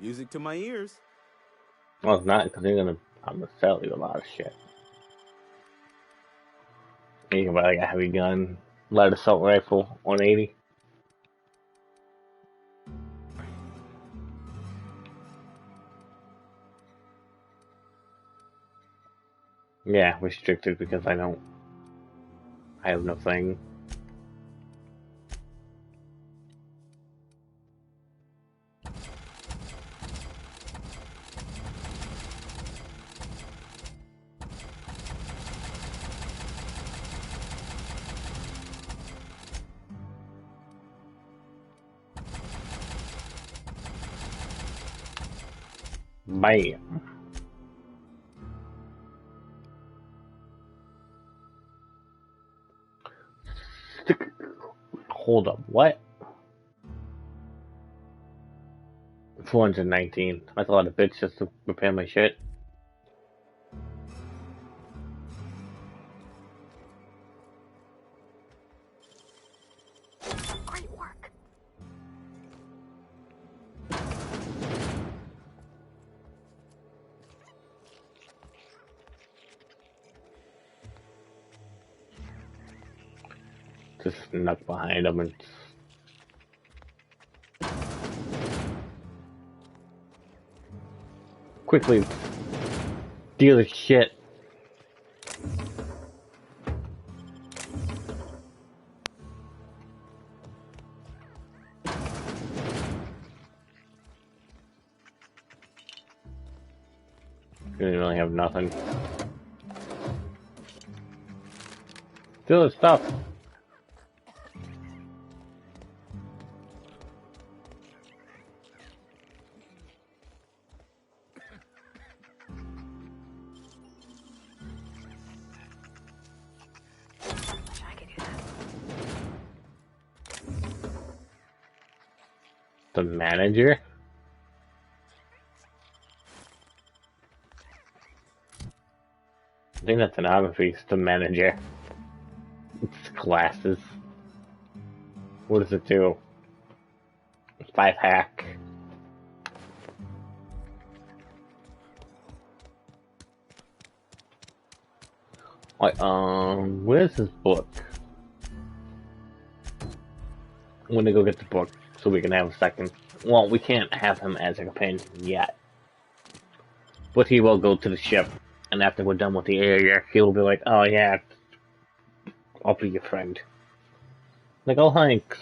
Music to my ears. Well, it's not because I'm gonna sell you a lot of shit. You can buy like a heavy gun, light assault rifle, 180. Yeah, restricted because I have no thing. Bam. Hold up, what? 419. That's a lot of bits just to repair my shit. Great work. Just snuck behind them and quickly deal the shit. You didn't really have nothing. Steal the stuff. Wish I could do that. The manager? I think that's an obvious. The manager. It's glasses. What does it do? 5 hack. Like, where's his book? I'm gonna go get the book so we can have a second. Well, we can't have him as a companion yet. But he will go to the ship, and after we're done with the area, he'll be like, oh yeah, I'll be your friend. Like, oh, thanks.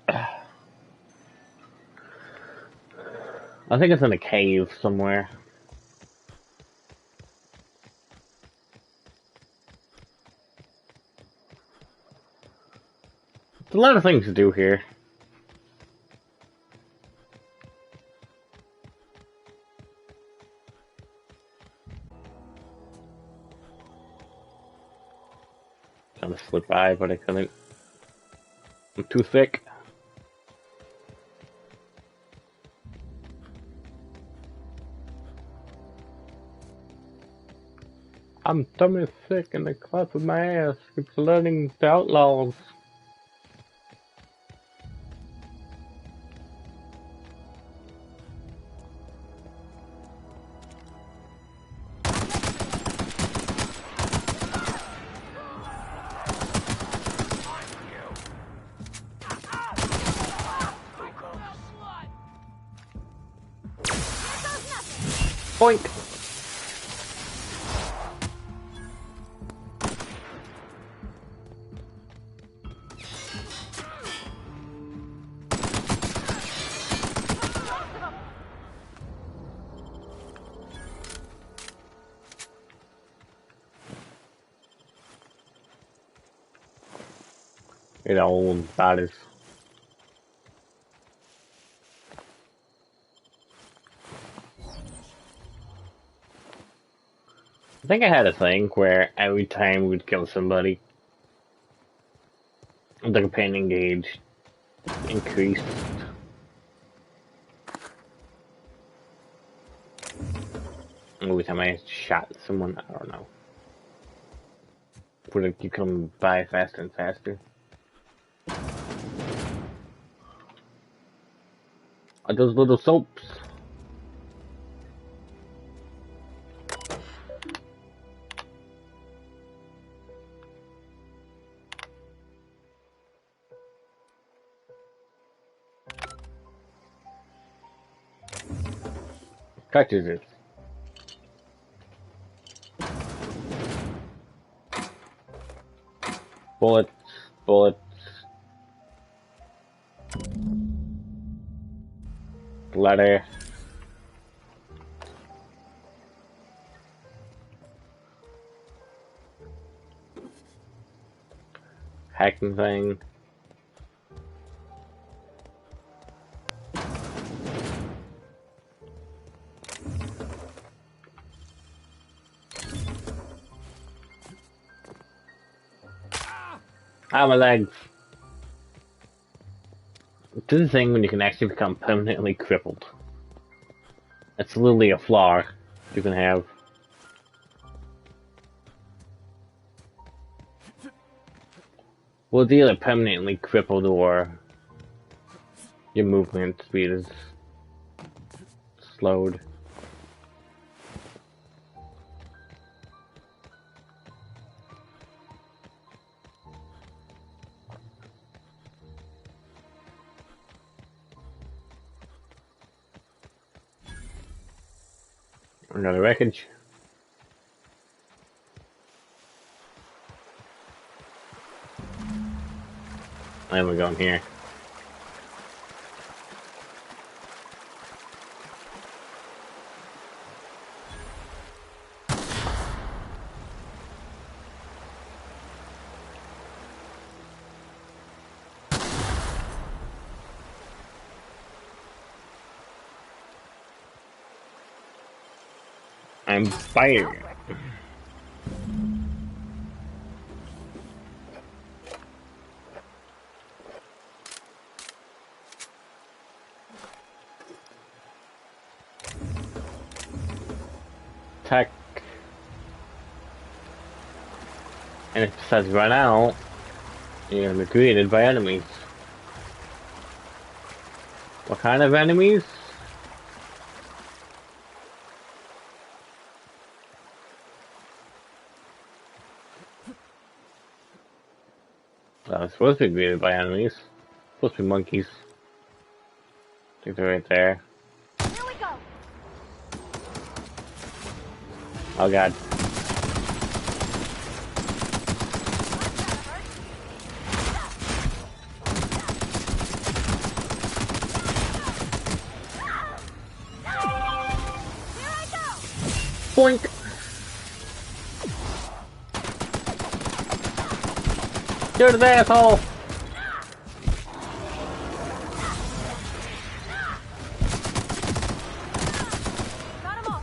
I think it's in a cave somewhere. There's a lot of things to do here. Trying to slip by, but I couldn't. I'm too thick. I'm dumb sick and the clap of my ass keeps learning the outlaws. Boink! You know, that is. I think I had a thing where every time we'd kill somebody, the companion gauge increased. Every time I shot someone, I don't know. Would it keep coming by faster and faster? are those little soaps. Cartridges. Bullets. Bullets. Letter. Hacking thing. Ah, my legs. This is the thing when you can actually become permanently crippled. It's literally a flaw you can have. Well, it's either permanently crippled or your movement speed is slowed. Another wreckage. And we're going here. I'm fired. Tech. And if it says run out, you're gonna be greeted by enemies. What kind of enemies? Well, it's supposed to be greeted by enemies. Supposed to be monkeys. I think they're right there. Here we go. Oh god. Boink! Shoot his asshole! Got him all.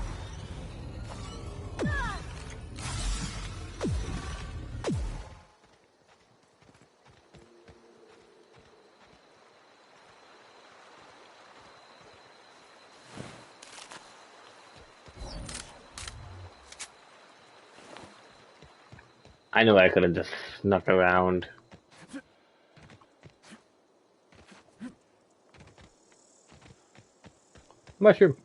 I knew I could have just snuck around. Mushroom.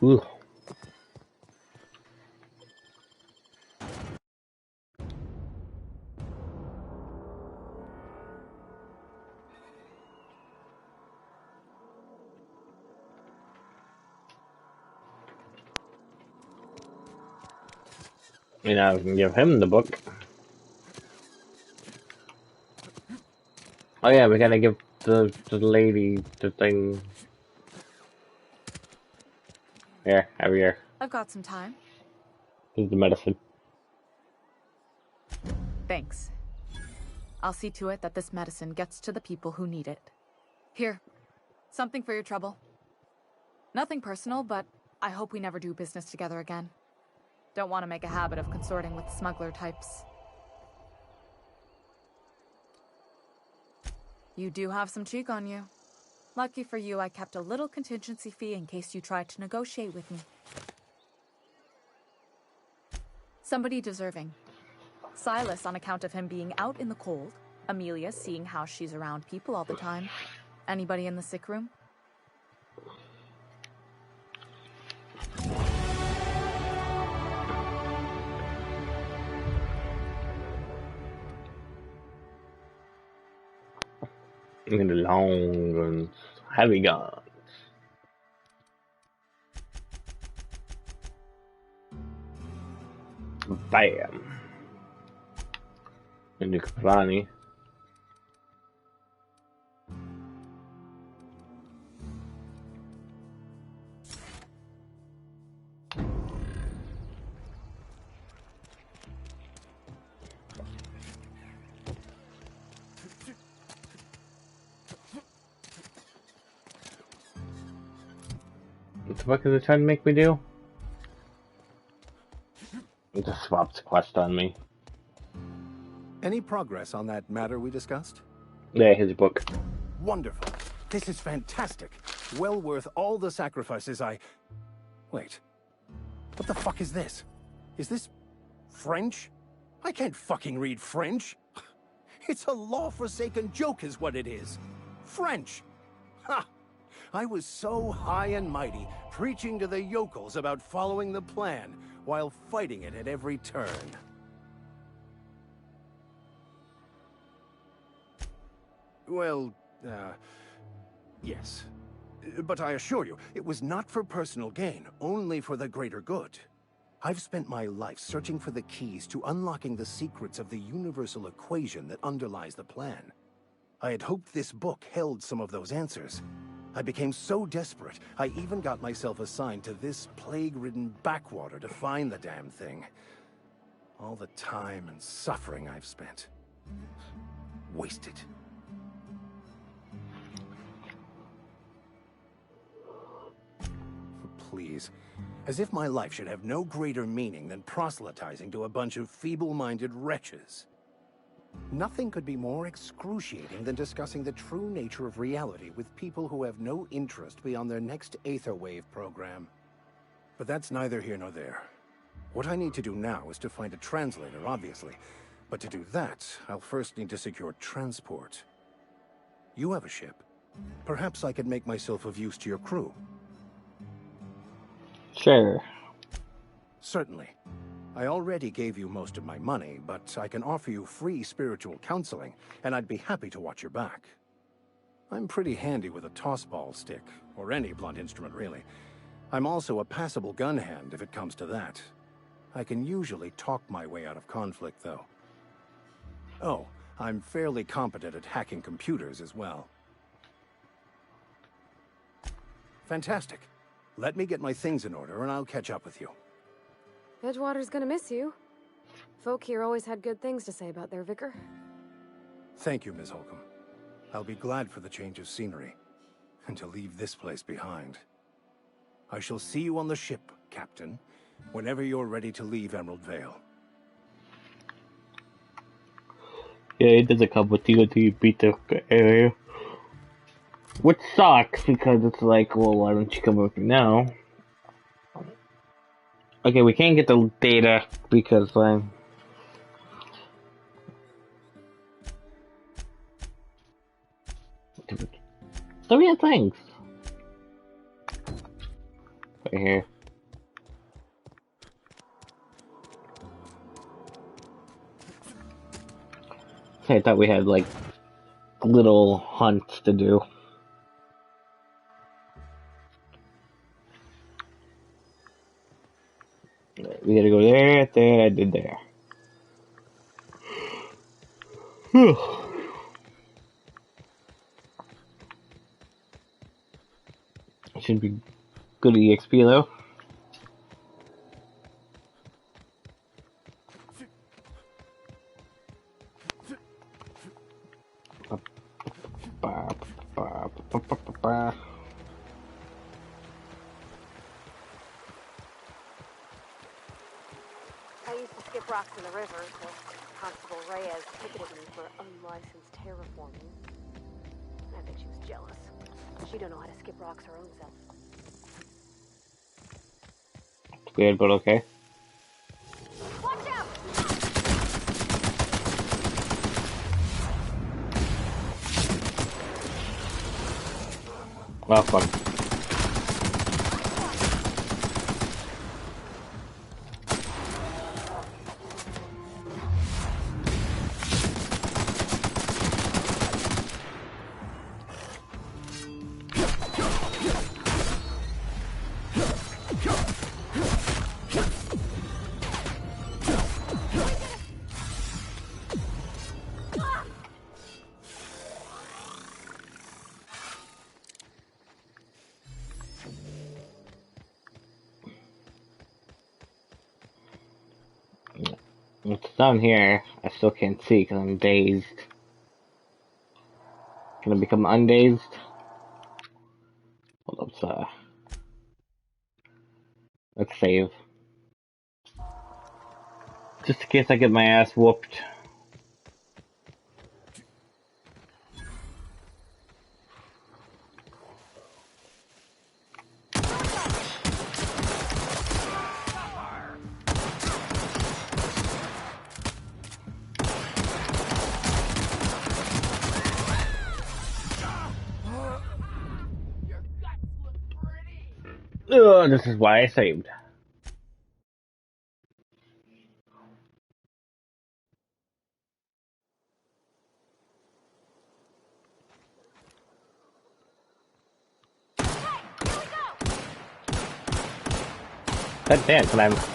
Ooh. You know, I can give him the book. Oh yeah, we gotta give the lady the thing. Here, over here. I've got some time. Here's the medicine. Thanks. I'll see to it that this medicine gets to the people who need it. Here, something for your trouble. Nothing personal, but I hope we never do business together again. Don't want to make a habit of consorting with smuggler types. You do have some cheek on you. Lucky for you, I kept a little contingency fee in case you tried to negotiate with me. Somebody deserving. Silas on account of him being out in the cold. Amelia seeing how she's around people all the time. Anybody in the sick room? Look at the long guns, heavy guns. Bam. And you can find what the fuck is it trying to make me do? It just swapped the quest on me. Any progress on that matter we discussed? Yeah, his book. Wonderful. This is fantastic. Well worth all the sacrifices I... Wait. What the fuck is this? Is this... French? I can't fucking read French. It's a law-forsaken joke is what it is. French. Ha! I was so high and mighty, preaching to the yokels about following the plan, while fighting it at every turn. Well, yes. But I assure you, it was not for personal gain, only for the greater good. I've spent my life searching for the keys to unlocking the secrets of the universal equation that underlies the plan. I had hoped this book held some of those answers. I became so desperate, I even got myself assigned to this plague-ridden backwater to find the damn thing. All the time and suffering I've spent. Wasted. Please. As if my life should have no greater meaning than proselytizing to a bunch of feeble-minded wretches. Nothing could be more excruciating than discussing the true nature of reality with people who have no interest beyond their next Aetherwave program. But that's neither here nor there. What I need to do now is to find a translator, obviously. But to do that, I'll first need to secure transport. You have a ship. Perhaps I could make myself of use to your crew. Sure. Certainly. I already gave you most of my money, but I can offer you free spiritual counseling, and I'd be happy to watch your back. I'm pretty handy with a tossball stick, or any blunt instrument really. I'm also a passable gun hand if it comes to that. I can usually talk my way out of conflict, though. Oh, I'm fairly competent at hacking computers as well. Fantastic. Let me get my things in order, and I'll catch up with you. Edgewater's gonna miss you. Folk here always had good things to say about their vicar. Thank you, Ms. Holcomb. I'll be glad for the change of scenery, and to leave this place behind. I shall see you on the ship, Captain, whenever you're ready to leave Emerald Vale. Yeah, it does a couple of TNT beat the area. Which sucks, because it's like, well, why don't you come with me now? Okay, we can't get the data, because, so we have things. Right here. I thought we had, like, little hunts to do. We gotta go there, there, I did there. Should be good EXP though. I used to skip rocks in the river, so Constable Reyes ticketed me for unlicensed terraforming. I bet she was jealous. She don't know how to skip rocks her own self. Weird, but okay. Watch out! Oh fuck. It's down here. I still can't see because I'm dazed. Can I become undazed? Hold up, let's save. Just in case I get my ass whooped. Ugh, this is why I saved. God damn, can I...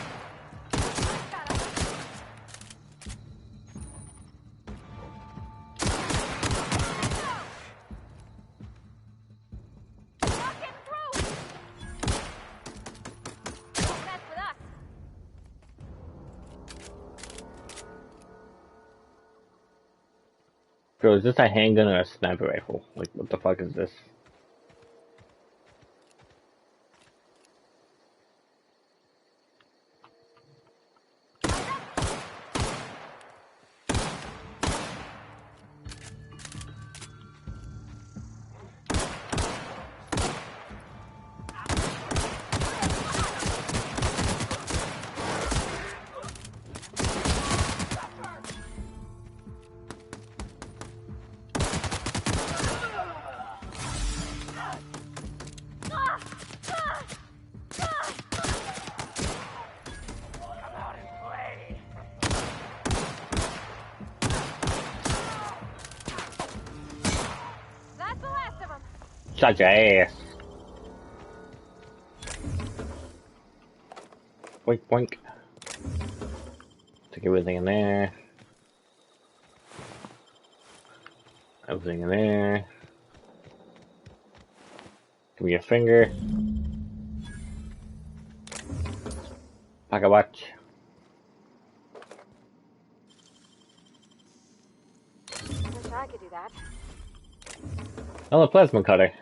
Bro, is this a handgun or a sniper rifle? Like, what the fuck is this? Shut your ass. Boink, boink. Take everything in there. Everything in there. Give me your finger. Pocket watch. Wish I could do that. Oh, a plasma cutter.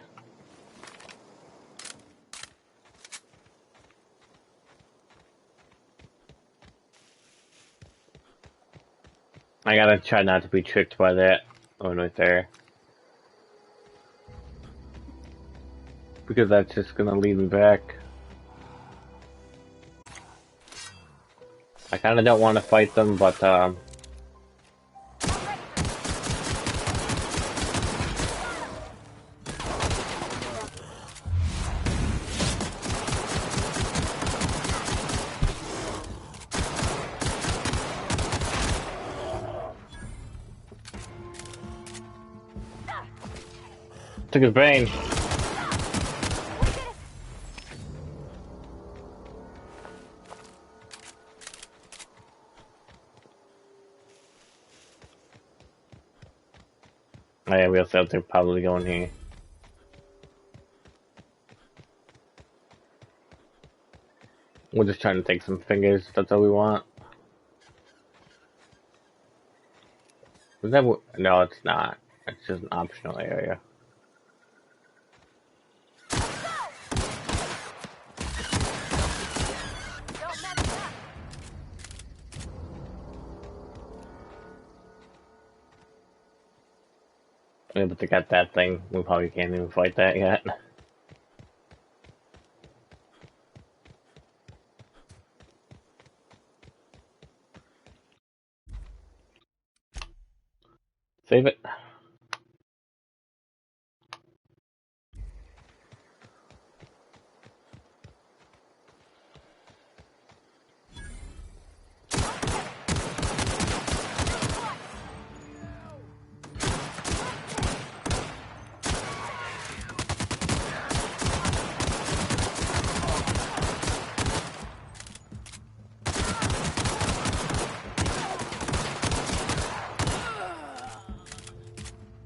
I gotta try not to be tricked by that one right there. Because that's just gonna lead me back. I kinda don't want to fight them, but took his brain. Oh yeah, we also have to probably go in here. We're just trying to take some fingers, that's all we want. Is that what? No, it's not. It's just an optional area. Yeah, but to get that thing, we probably can't even fight that yet. Save it.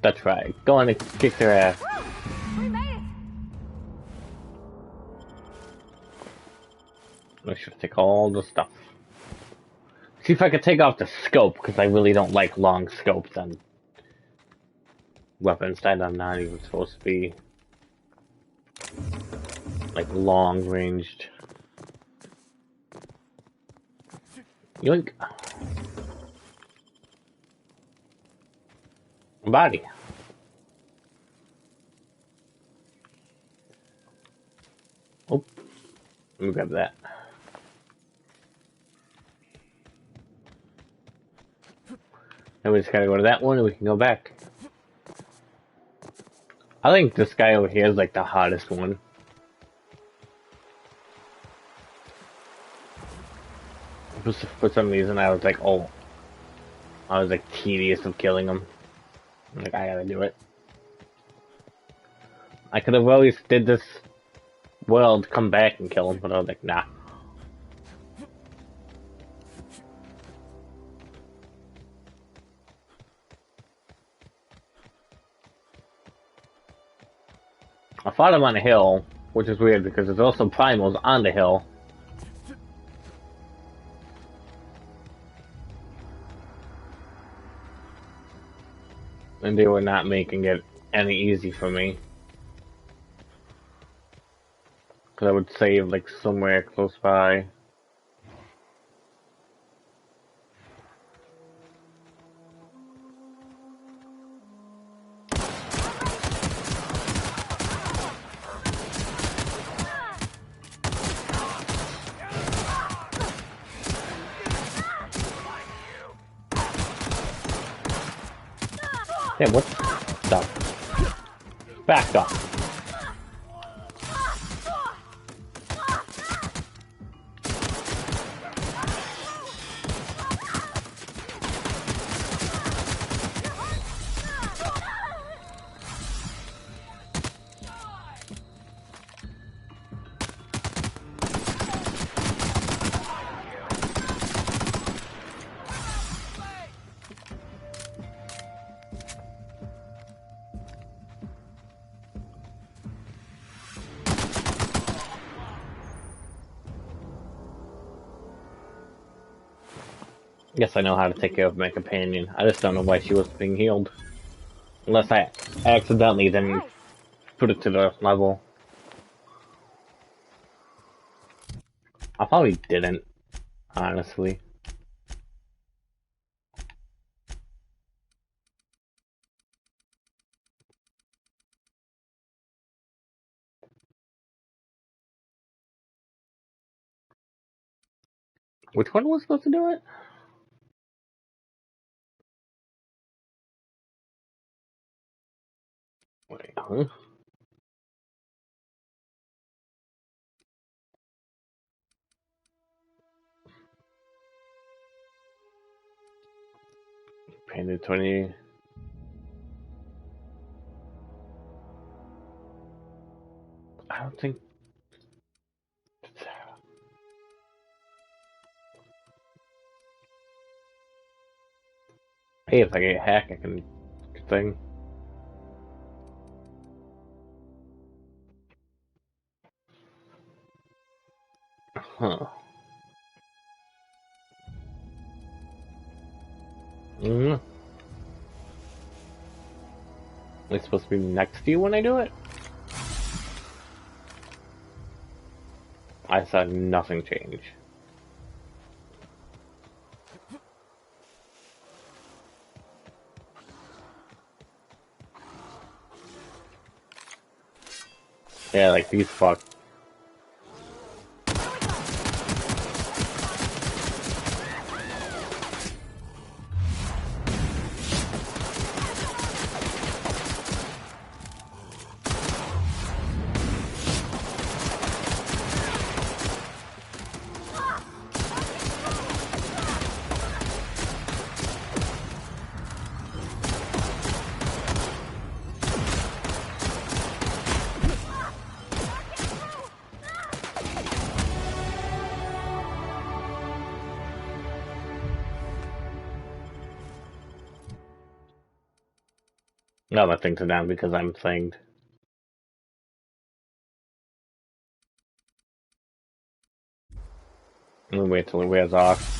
That's right. Go on and kick their ass. We made it! I should take all the stuff. See if I could take off the scope, because I really don't like long scopes on weapons that I'm not even supposed to be like long ranged. Yoink. Body. Oh, let me grab that. Then we just gotta go to that one and we can go back. I think this guy over here is like the hottest one. For some reason I was like, oh. I was like tedious of killing him. I'm like, I gotta do it. I could have always did this world, come back and kill him, but I was like, nah. I fought him on a hill, which is weird because there's also primals on the hill. And they were not making it any easy for me. Because I would save like somewhere close by. Yeah, what? Stop. Back up. Guess I know how to take care of my companion. I just don't know why she was being healed. Unless I accidentally then put it to the level. I probably didn't, honestly. Which one was supposed to do it? Wait, huh? Painted 20. I don't think. Hey, if I get hacked, I can thing. Huh. Mm. It's supposed to be next to you when I do it? I saw nothing change. Yeah, like these fuck. No, my things are down because I'm thinged. I'm gonna wait till it wears off.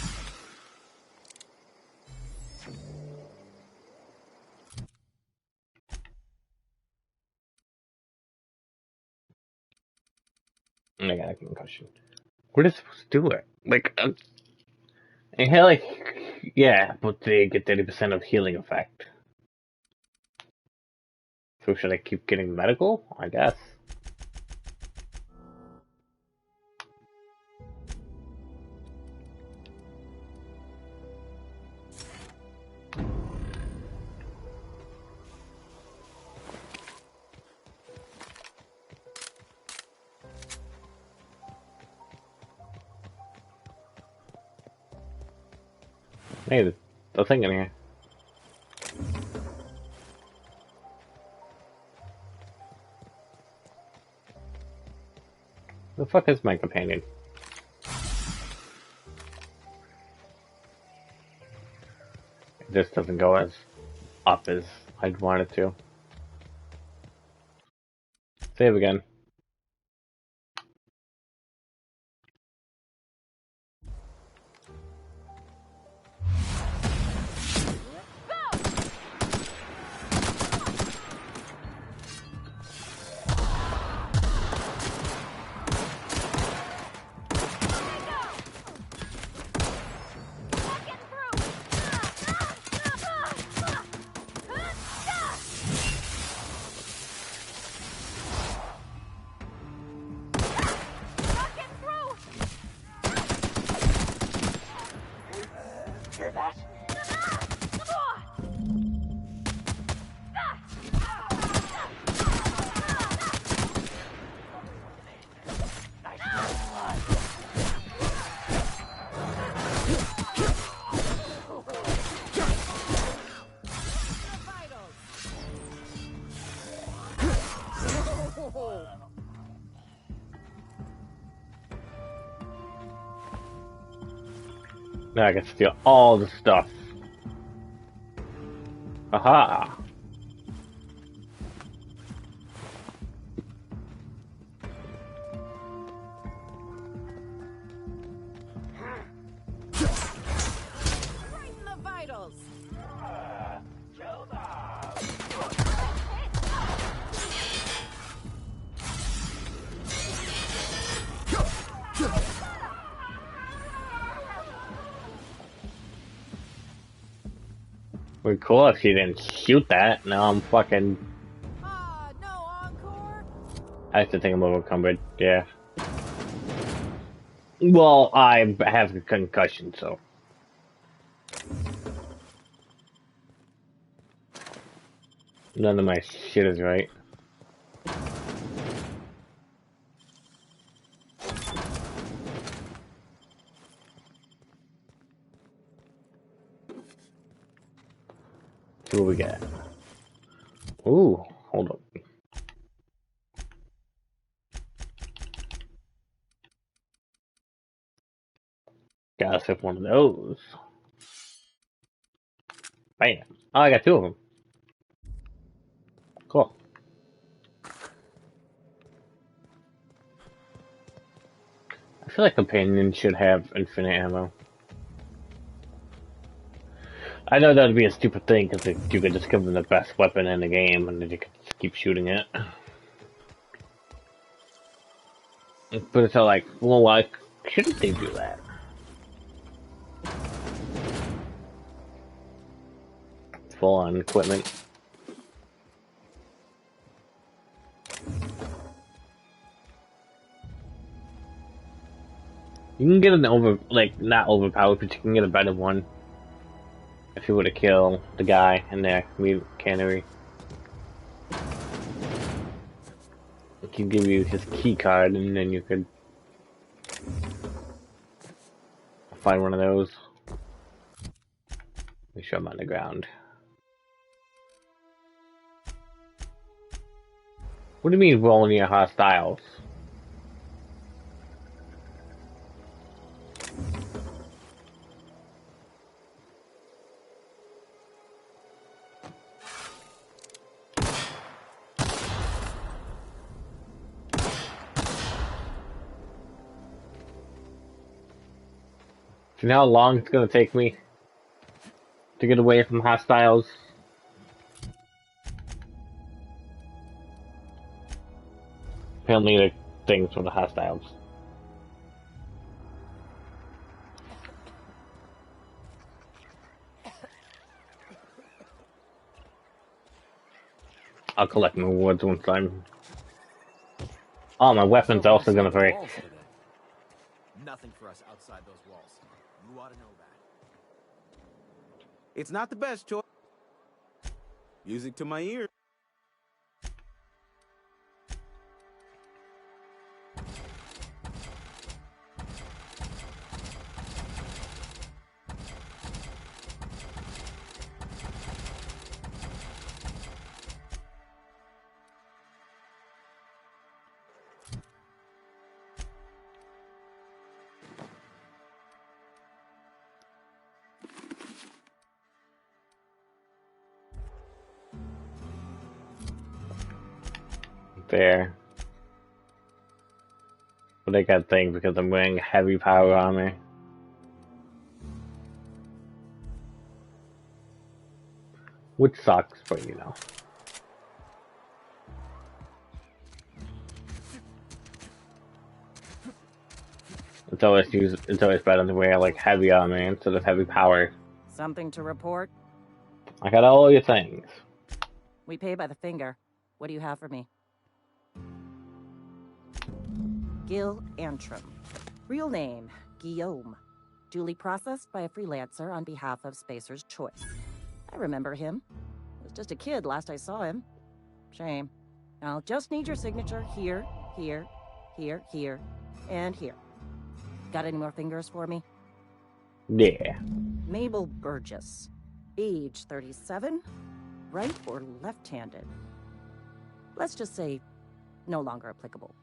And I got a concussion. What is supposed to do it? Like, I had like, yeah, but they get 30% of healing effect. So should I keep getting medical? I guess. Hey, there's a thing in here. The fuck is my companion? This doesn't go as up as I'd want it to. Save again. Now I can steal all the stuff. Aha! Would be cool if she didn't shoot that. Now I'm fucking. No encore? I have to think I'm overcumbered. Yeah. Well, I have a concussion, so. None of my shit is right. See what we get. Ooh, hold up. Gotta sip one of those. Bam. Oh, I got two of them. Cool. I feel like companions should have infinite ammo. I know that would be a stupid thing because you could just give them the best weapon in the game and then you could just keep shooting it. But it's all like, well, why shouldn't they do that? Full on equipment. You can get an not overpowered, but you can get a better one. If you were to kill the guy in the cannery. It can give you his key card and then you could find one of those. We show him on the ground. What do you mean roll near hostiles? you know how long it's gonna take me to get away from hostiles? He'll need things from the hostiles. I'll collect my rewards once I'm... Oh, my weapon's also gonna break. Nothing for us outside those walls. You ought to know that. It's not the best choice. Music to my ear. There. But I got things because I'm wearing heavy power armor. Which sucks, but you know. It's always better to wear like heavy armor instead of heavy power. Something to report? I got all your things. We pay by the finger. What do you have for me? Gil Antrim. Real name, Guillaume. Duly processed by a freelancer on behalf of Spacer's Choice. I remember him. He was just a kid last I saw him. Shame. I'll just need your signature here, here, here, here, and here. Got any more fingers for me? Yeah. Mabel Burgess. Age 37. Right or left-handed? Let's just say no longer applicable.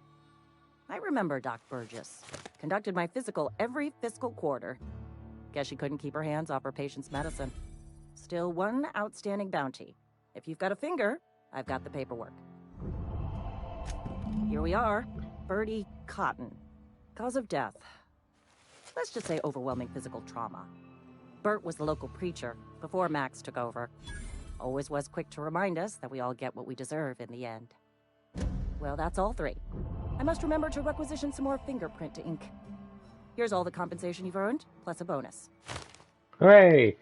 I remember Doc Burgess. Conducted my physical every fiscal quarter. Guess she couldn't keep her hands off her patient's medicine. Still one outstanding bounty. If you've got a finger, I've got the paperwork. Here we are. Bertie Cotton. Cause of death. Let's just say overwhelming physical trauma. Bert was the local preacher before Max took over. Always was quick to remind us that we all get what we deserve in the end. Well, that's all three. I must remember to requisition some more fingerprint to ink. Here's all the compensation you've earned, plus a bonus. Hooray!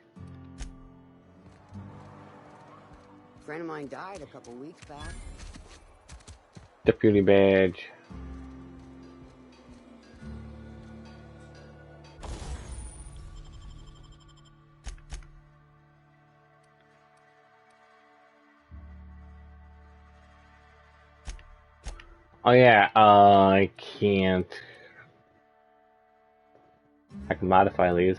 A friend of mine died a couple weeks back. Deputy badge. Oh yeah, I can't. I can modify these.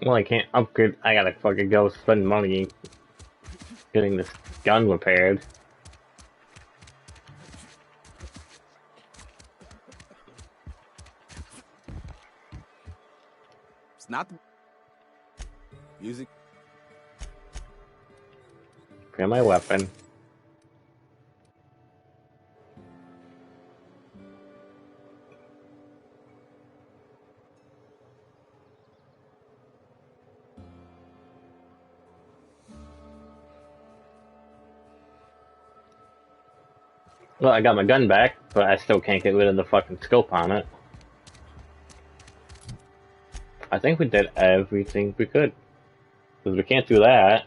Well, I can't upgrade. I gotta fucking go spend money getting this gun repaired. It's not the music. Grab my weapon. Well, I got my gun back, but I still can't get rid of the fucking scope on it. I think we did everything we could. Because we can't do that.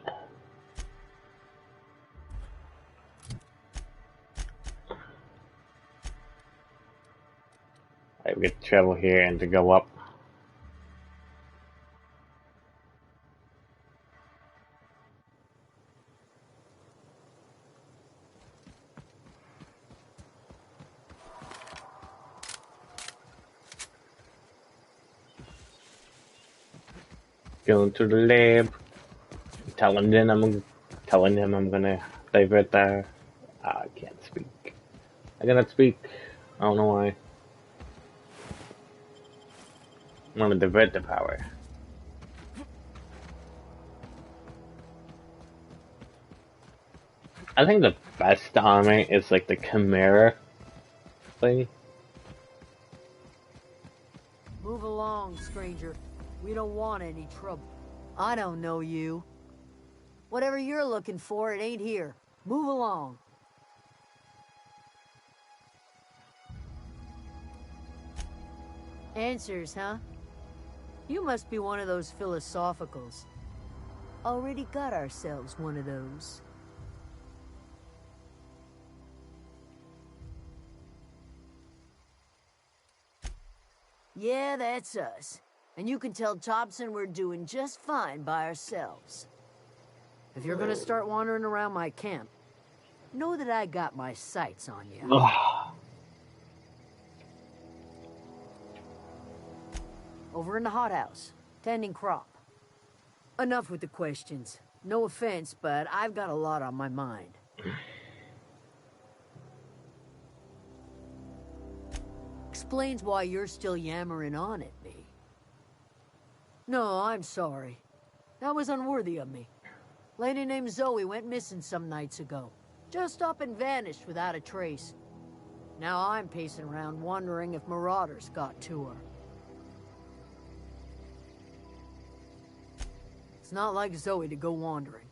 we get to travel here and to go up. Going to the lab. Telling them I'm gonna divert there. I can't speak. I cannot speak. I don't know why. I'm gonna divert the power. I think the best armor is like the Chimera thing. Move along, stranger. We don't want any trouble. I don't know you. Whatever you're looking for, it ain't here. Move along. Answers, huh? You must be one of those philosophicals. Already got ourselves one of those. Yeah, that's us. And you can tell Thompson we're doing just fine by ourselves. If you're gonna start wandering around my camp, know that I got my sights on you. Ugh. Over in the hothouse, tending crop. Enough with the questions. No offense, but I've got a lot on my mind. Explains why you're still yammering on at me. No, I'm sorry. That was unworthy of me. Lady named Zoe went missing some nights ago. Just up and vanished without a trace. Now I'm pacing around wondering if marauders got to her. It's not like Zoe to go wandering.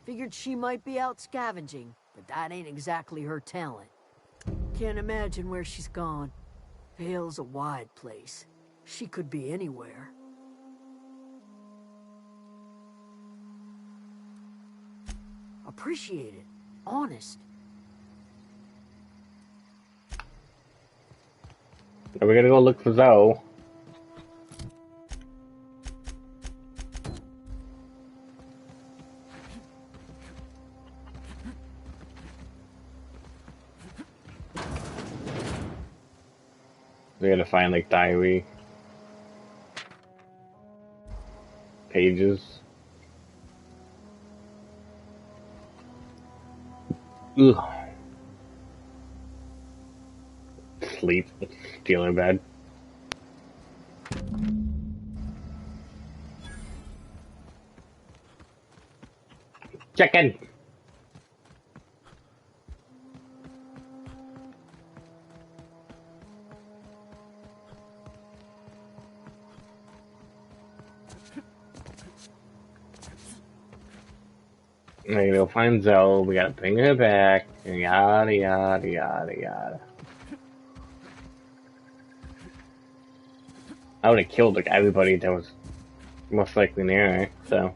Figured she might be out scavenging, but that ain't exactly her talent. Can't imagine where she's gone. Vale's a wide place. She could be anywhere. Appreciate it. Honest. Are we gonna go look for Zoe? We gotta find like diary pages. Ugh. Sleep. Feeling bad. Check in. We gotta go find Zoe, we gotta bring her back, and yada yada yada yada. I would have killed like everybody that was most likely near her, so.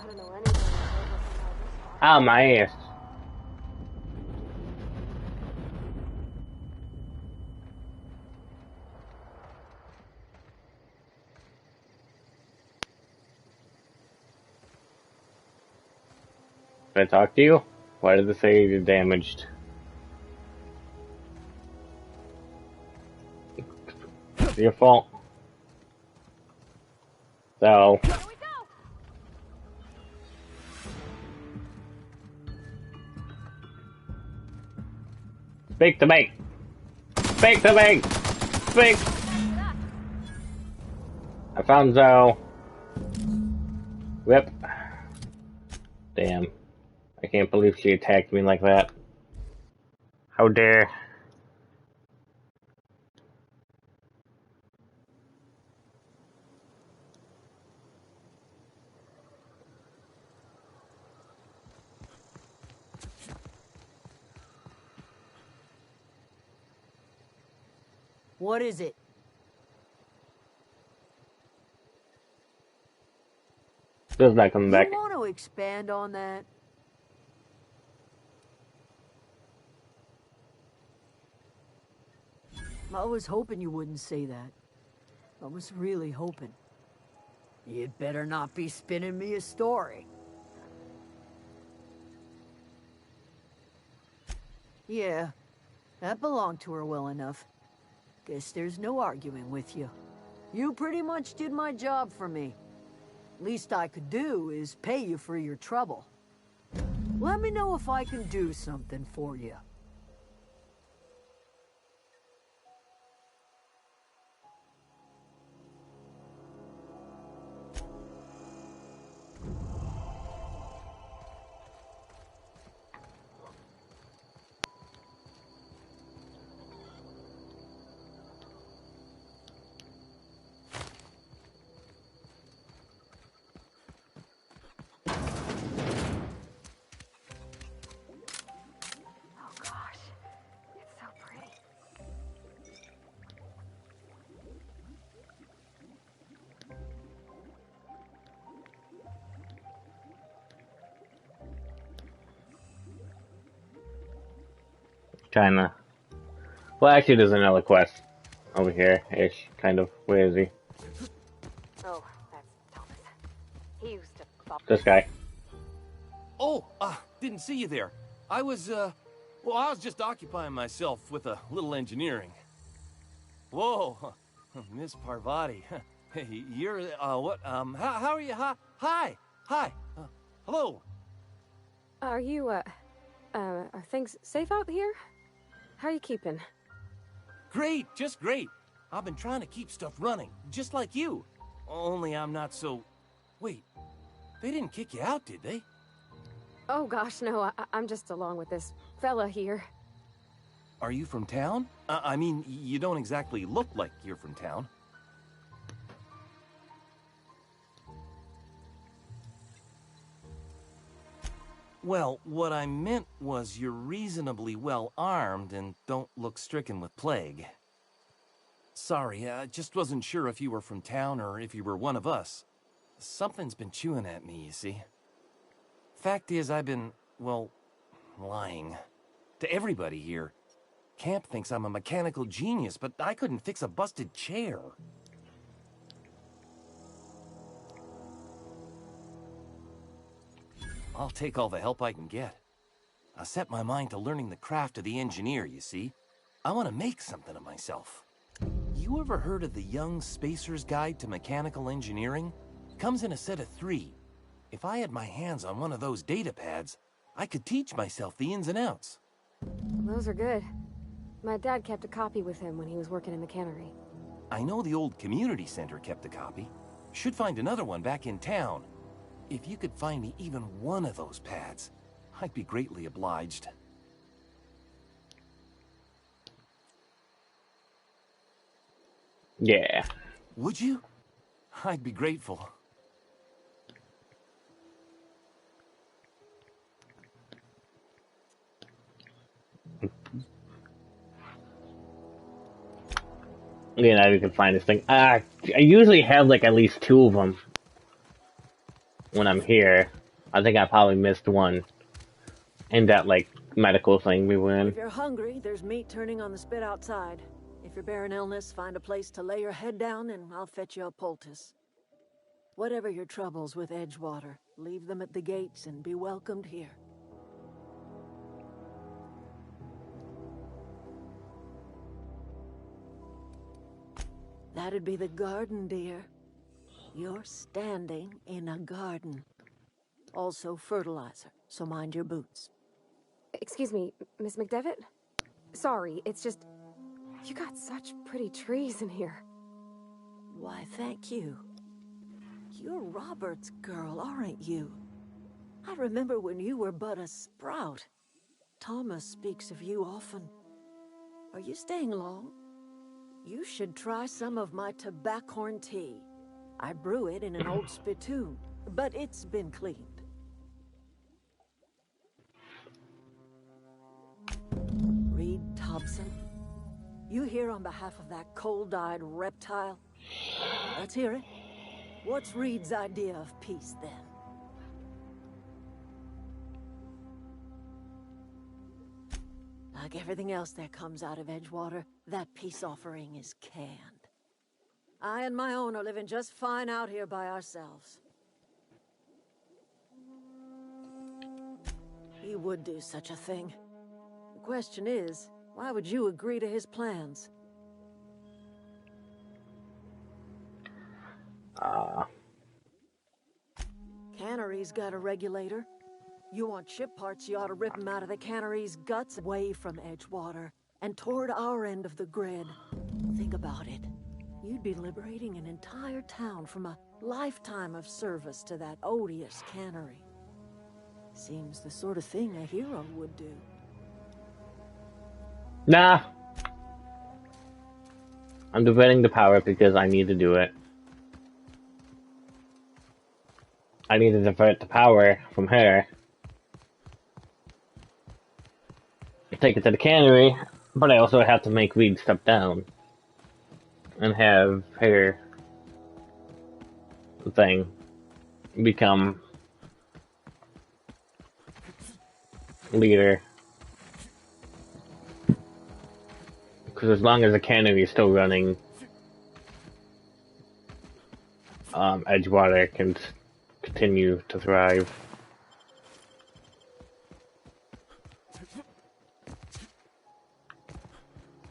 I don't know anything about this. Ah, my ass. Did I talk to you? Why does it say you're damaged? It's your fault. So. Here we go! Speak to me! Speak to me! Speak! I found Zoe. Whip. Damn. I can't believe she attacked me like that. How dare. What is it? Bill's not coming back. You want to expand on that? I was hoping you wouldn't say that. I was really hoping. You'd better not be spinning me a story. Yeah, that belonged to her well enough. Guess there's no arguing with you. You pretty much did my job for me. Least I could do is pay you for your trouble. Let me know if I can do something for you. Oh gosh, it's so pretty. China. Well, actually, there's another quest over here ish, kind of. Where is he? Oh, that's Thomas. He used to fall. This guy. Oh, didn't see you there. I was just occupying myself with a little engineering. Whoa, Miss Parvati. You're, what, how are you? Hi. Hello. Are you, are things safe out here? How are you keeping? Great, just great. I've been trying to keep stuff running, just like you. Only I'm not so... Wait, they didn't kick you out, did they? Oh gosh, no, I'm just along with this fella here. Are you from town? I mean, you don't exactly look like you're from town. Well, what I meant was you're reasonably well armed and don't look stricken with plague. Sorry, I just wasn't sure if you were from town or if you were one of us. Something's been chewing at me, you see. Fact is, I've been, well, lying. To everybody here. Camp thinks I'm a mechanical genius, but I couldn't fix a busted chair. I'll take all the help I can get. I set my mind to learning the craft of the engineer, you see. I want to make something of myself. You ever heard of the Young Spacer's Guide to Mechanical Engineering? Comes in a set of 3. If I had my hands on one of those data pads, I could teach myself the ins and outs. Those are good. My dad kept a copy with him when he was working in the cannery. I know the old community center kept a copy. Should find another one back in town. If you could find me even one of those pads, I'd be greatly obliged. Yeah. Would you? I'd be grateful. Yeah, now you can find this thing. I usually have like at least 2 of them when I'm here. I think I probably missed one in that like medical thing we were in. If you're hungry, there's meat turning on the spit outside. If you're bearing illness, find a place to lay your head down and I'll fetch you a poultice. Whatever your troubles with Edgewater, leave them at the gates and be welcomed here. That'd be the garden, dear. You're standing in a garden. Also fertilizer, so mind your boots. Excuse me, Miss McDevitt? Sorry, it's just... You got such pretty trees in here. Why, thank you. You're Robert's girl, aren't you? I remember when you were but a sprout. Thomas speaks of you often. Are you staying long? You should try some of my tobaccorn tea. I brew it in an old spittoon, but it's been cleaned. Reed Thompson, you here on behalf of that cold-eyed reptile? Let's hear it. What's Reed's idea of peace, then? Like everything else that comes out of Edgewater, that peace offering is canned. I and my own are living just fine out here by ourselves. He would do such a thing. The question is, why would you agree to his plans? Cannery's got a regulator. You want chip parts, you ought to rip them out of the cannery's guts away from Edgewater and toward our end of the grid. Think about it. You'd be liberating an entire town from a lifetime of service to that odious cannery. Seems the sort of thing a hero would do. Nah. I'm defending the power because I need to do it. I need to divert the power from her. Take it to the cannery, but I also have to make Reed step down. And have her thing become leader. Because as long as the cannery is still running, Edgewater can continue to thrive.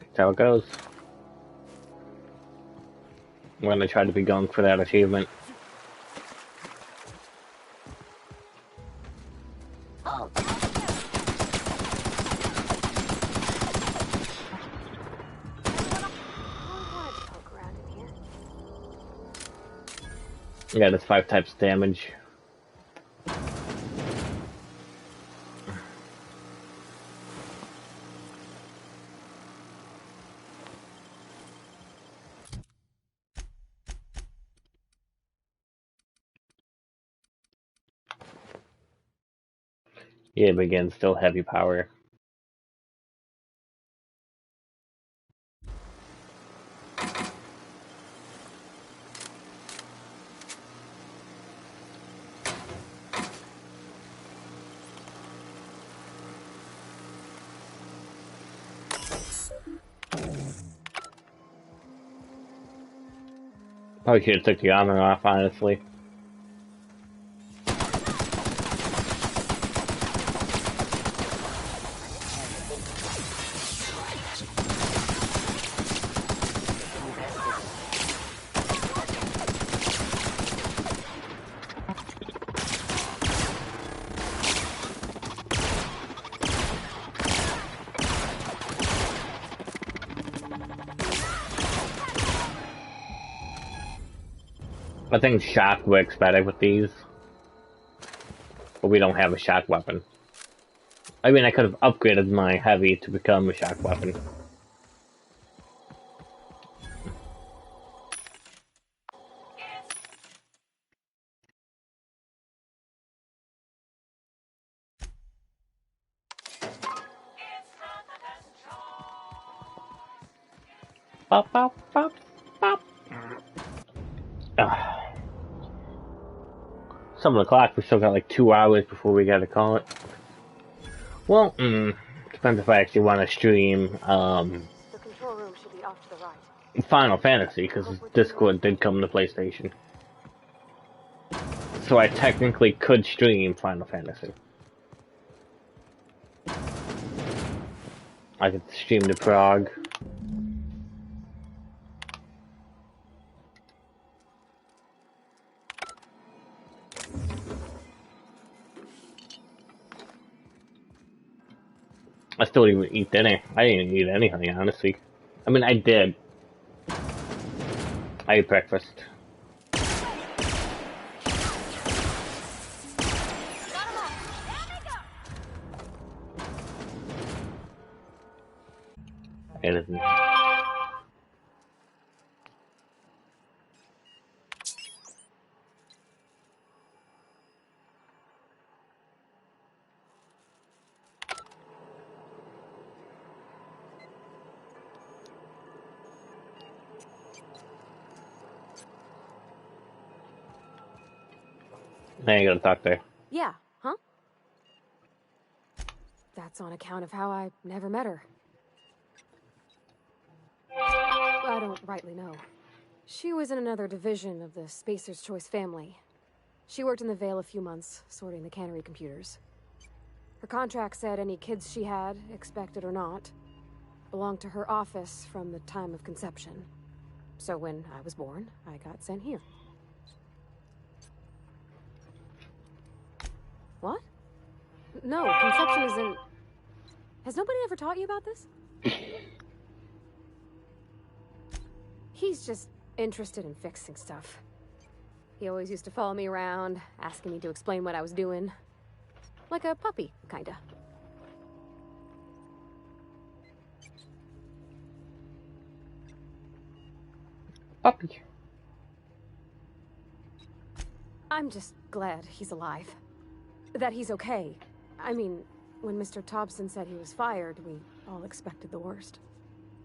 That's how it goes. I'm gonna try to be going for that achievement. Yeah, that's 5 types of damage. Yeah, but again, still heavy power. Probably should have took the armor off, honestly. I think shock works better with these. But we don't have a shock weapon. I mean, I could have upgraded my heavy to become a shock weapon. Bop, bop, bop, bop. 7 o'clock, we still got like 2 hours before we gotta call it. Well, depends if I actually want to stream, The control room should be off to the right. Final Fantasy, because Discord did come to PlayStation. So I technically could stream Final Fantasy. I could stream to Prague. I still didn't even eat dinner. I didn't even eat anything, honestly. I mean, I did. I ate breakfast. Anything. I ain't gonna talk there. Yeah, huh? That's on account of how I never met her. I don't rightly know. She was in another division of the Spacer's Choice family. She worked in the Vale a few months, sorting the cannery computers. Her contract said any kids she had, expected or not, belonged to her office from the time of conception. So when I was born, I got sent here. What? No, conception isn't... Has nobody ever taught you about this? He's just interested in fixing stuff. He always used to follow me around, asking me to explain what I was doing. Like a puppy, kinda. Puppy. I'm just glad he's alive. That he's okay. I mean, when Mr. Thompson said he was fired, we all expected the worst.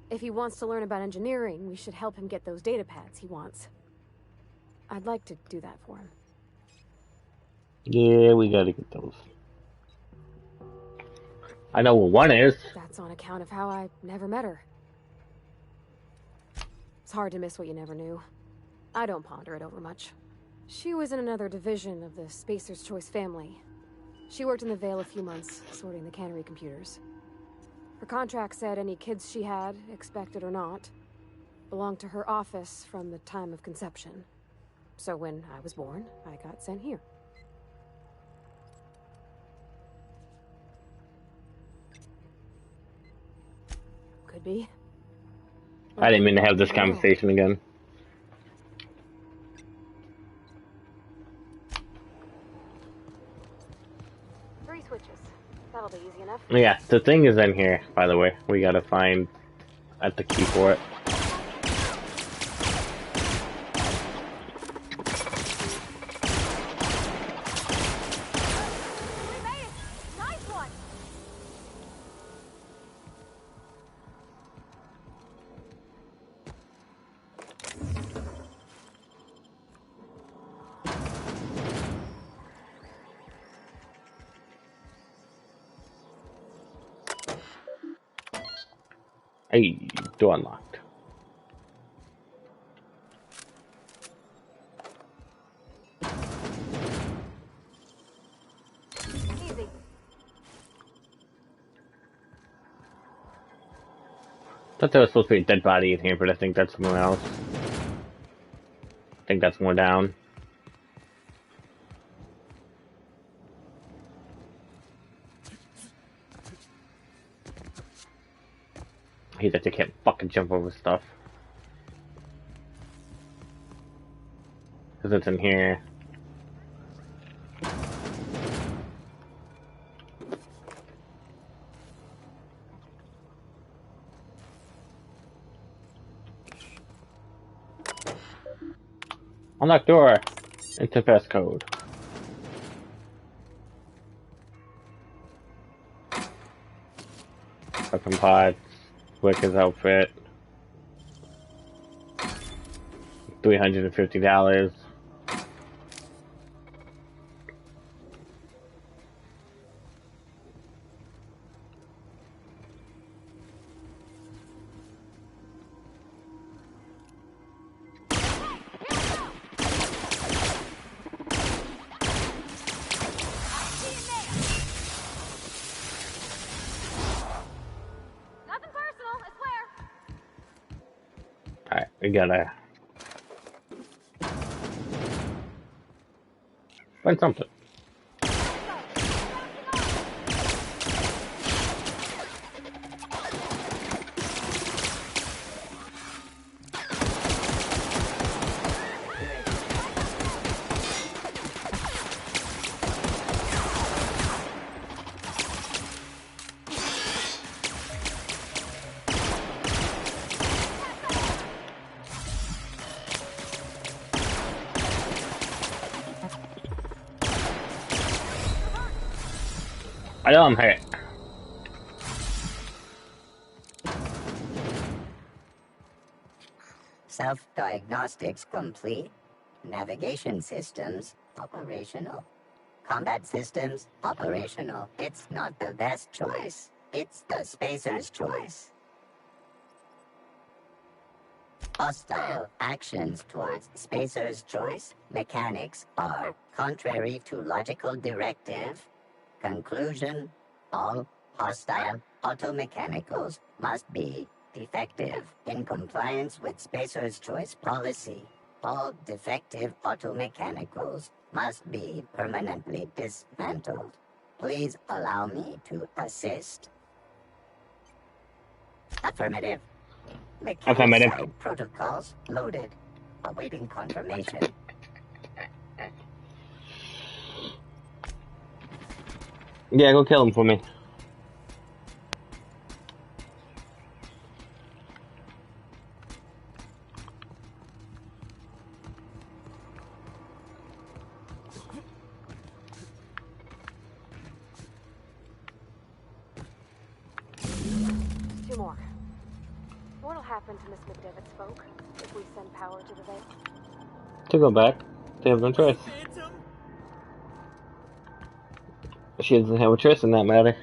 If he wants to learn about engineering, we should help him get those data pads he wants. I'd like to do that for him. Yeah, we gotta get those. I know what one is. That's on account of how I never met her. It's hard to miss what you never knew. I don't ponder it over much. She was in another division of the Spacer's Choice family. She worked in the Vale a few months, sorting the cannery computers. Her contract said any kids she had, expected or not, belonged to her office from the time of conception. So when I was born, I got sent here. Could be. I didn't mean to have this conversation again. Three switches. That'll be easy enough. Yeah, the thing is in here, by the way. We gotta find the key for it. We made it! Nice one! Hey, door unlocked. Easy. Thought there was supposed to be a dead body in here, but I think that's someone else. I think that's more down. I hate that they can't fucking jump over stuff. Because it's in here. Unlock door. Enter passcode. Weapon pods. Wicker's outfit. $350. Alright, we gotta find something. I know I'm hurt. Self-diagnostics complete. Navigation systems operational. Combat systems operational. It's not the best choice. It's the Spacer's choice. Hostile actions towards Spacer's choice mechanics are contrary to logical directive. Conclusion: all hostile automechanicals must be defective in compliance with Spacer's choice policy. All defective automechanicals must be permanently dismantled. Please allow me to assist. Affirmative. Affirmative. Mechanicide protocols loaded. Awaiting confirmation. Yeah, go kill him for me. Two more. What'll happen to Miss McDevitt's folk if we send power to the Vale? To go back. They have no choice. She doesn't have a choice in that matter.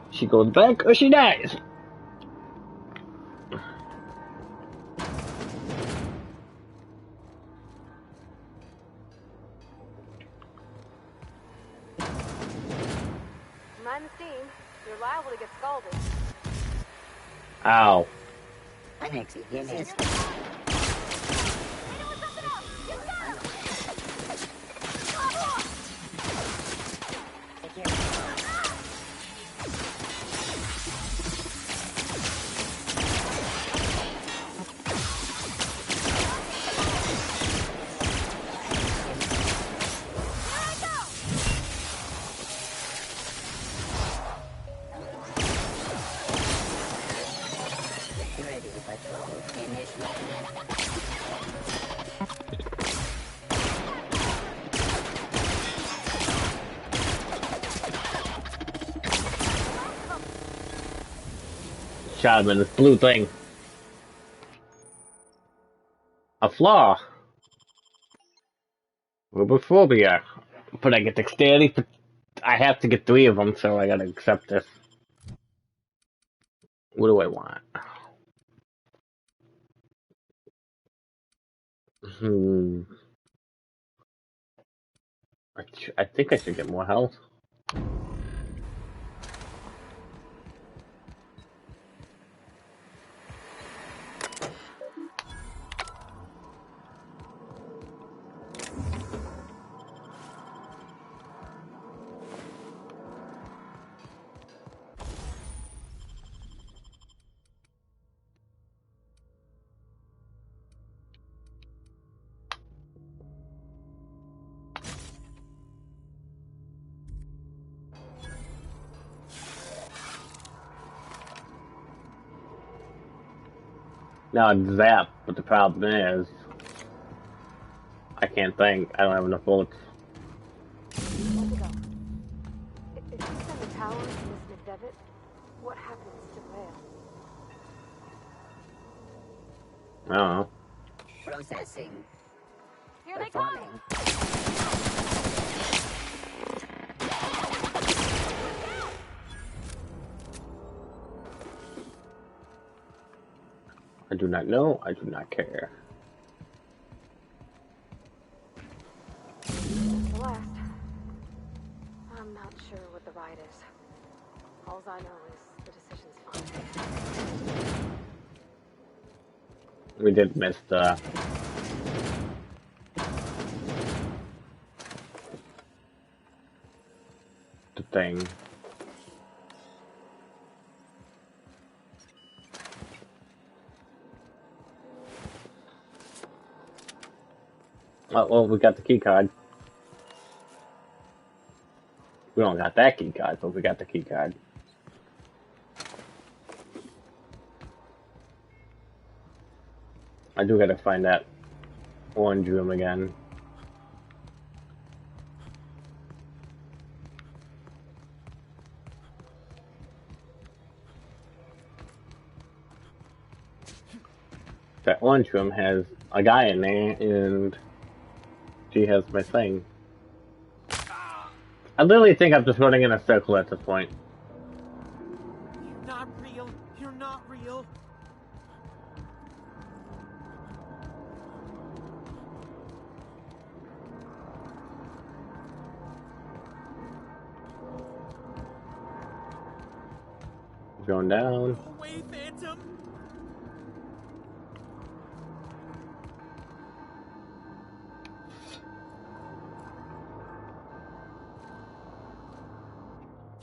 She goes back or she dies. Mind the steam. You're liable to get scalded. Ow. Annex Guinness. Shot him in this blue thing. A flaw. Robophobia. But I get dexterity. But I have to get 3 of them, so I gotta accept this. What do I want? I think I should get more health. Now it's zap, but the problem is I can't think. I don't have enough bullets. Let it go. If you send the power to Miss McDevitt, what happens to the Vale? I don't know. Processing. Here they come! I do not know. I do not care. The last. I'm not sure what the ride is. All I know is the decision's fine. We did miss the thing. Oh, well, we got the key card. We don't got that key card, but we got the key card. I do gotta find that orange room again. That orange room has a guy in there, and she has my thing. I literally think I'm just running in a circle at this point. You're not real. You're not real. Going down. Go away, Phantom.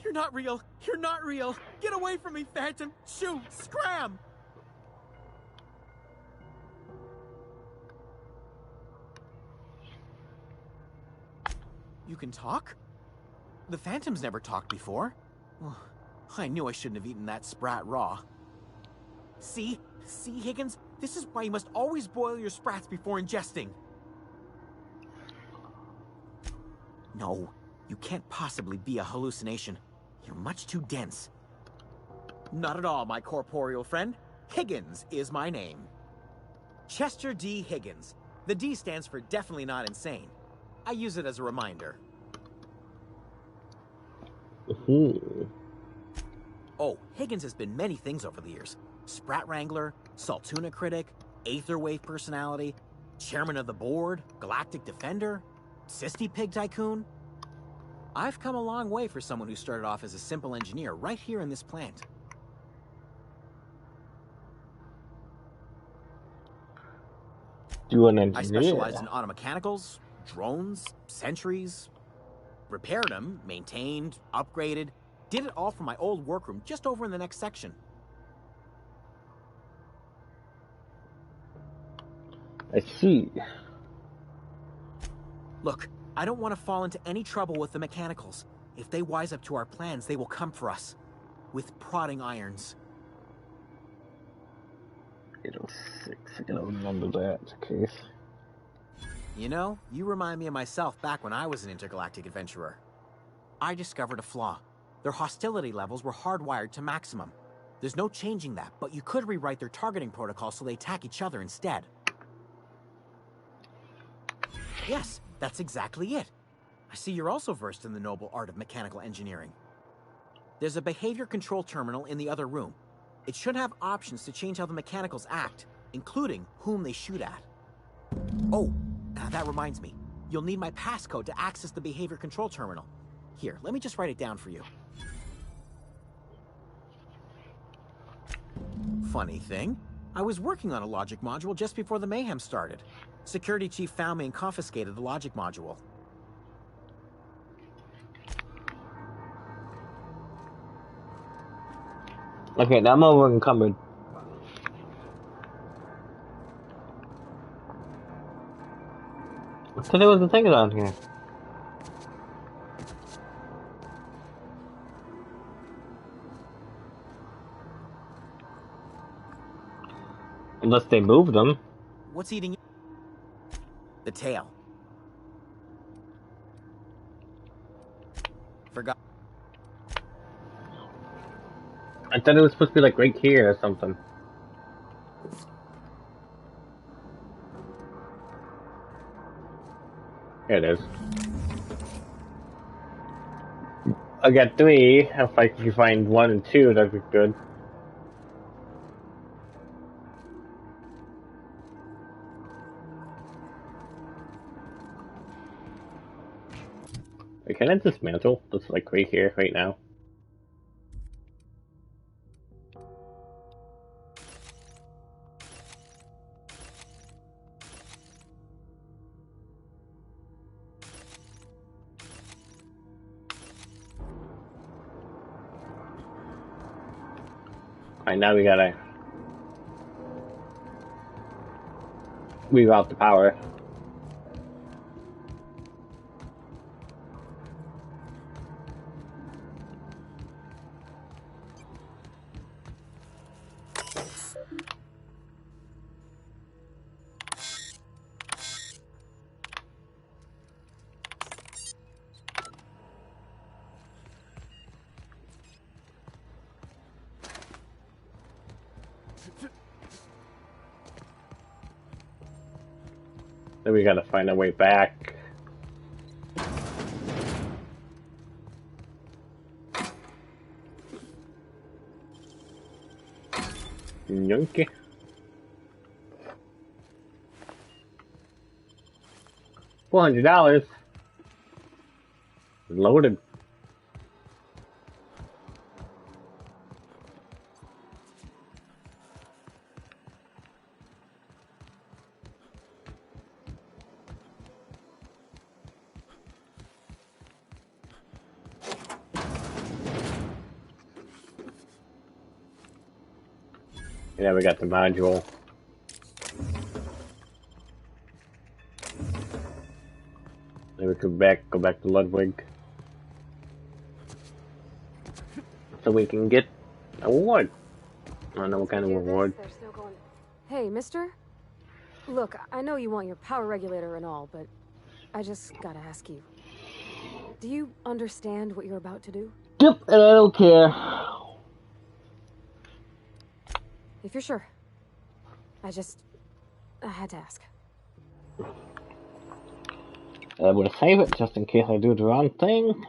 You're not real. You're not real. Get away from me, Phantom. Shoot. Scram. You can talk? The Phantom's never talked before. Oh, I knew I shouldn't have eaten that sprat raw. See? See, Higgins? This is why you must always boil your sprats before ingesting. No, you can't possibly be a hallucination. You're much too dense. Not at all, my corporeal friend. Higgins is my name. Chester D. Higgins. The D stands for definitely not insane. I use it as a reminder. Oh, Higgins has been many things over the years. Sprat Wrangler, Saltuna Critic, Aetherwave Personality, Chairman of the Board, Galactic Defender, Sisty Pig Tycoon. I've come a long way for someone who started off as a simple engineer right here in this plant. You an engineer? I specialized in automechanicals, drones, sentries, repaired them, maintained, upgraded, did it all from my old workroom just over in the next section. I see. Look, I don't want to fall into any trouble with the mechanicals. If they wise up to our plans, they will come for us. With prodding irons. 806, I gotta remember that, okay. You know, you remind me of myself back when I was an intergalactic adventurer. I discovered a flaw. Their hostility levels were hardwired to maximum. There's no changing that, but you could rewrite their targeting protocol so they attack each other instead. Yes, that's exactly it. I see you're also versed in the noble art of mechanical engineering. There's a behavior control terminal in the other room. It should have options to change how the mechanicals act, including whom they shoot at. Oh, that reminds me. You'll need my passcode to access the behavior control terminal. Here, let me just write it down for you. Funny thing, I was working on a logic module just before the mayhem started. Security chief found me and confiscated the logic module. Okay, now I'm over encumbered. So there was a thing down here. Unless they moved them. What's eating you? The tail. Forgot. I thought it was supposed to be like right here or something. Here it is. I got 3. If I can find 1 and 2, that'd be good. Wait, can I dismantle this like right here, right now? Alright, now we gotta reroute the power. Then we gotta find a way back. Yoinky. $400. Loaded. Yeah, we got the module. Then we could go back to Ludwig. So we can get a reward. I don't know what kind of reward. Hey, mister? Look, I know you want your power regulator and all, but I just gotta ask you. Do you understand what you're about to do? Yep, and I don't care. If you're sure. I had to ask. I'm gonna save it just in case I do the wrong thing.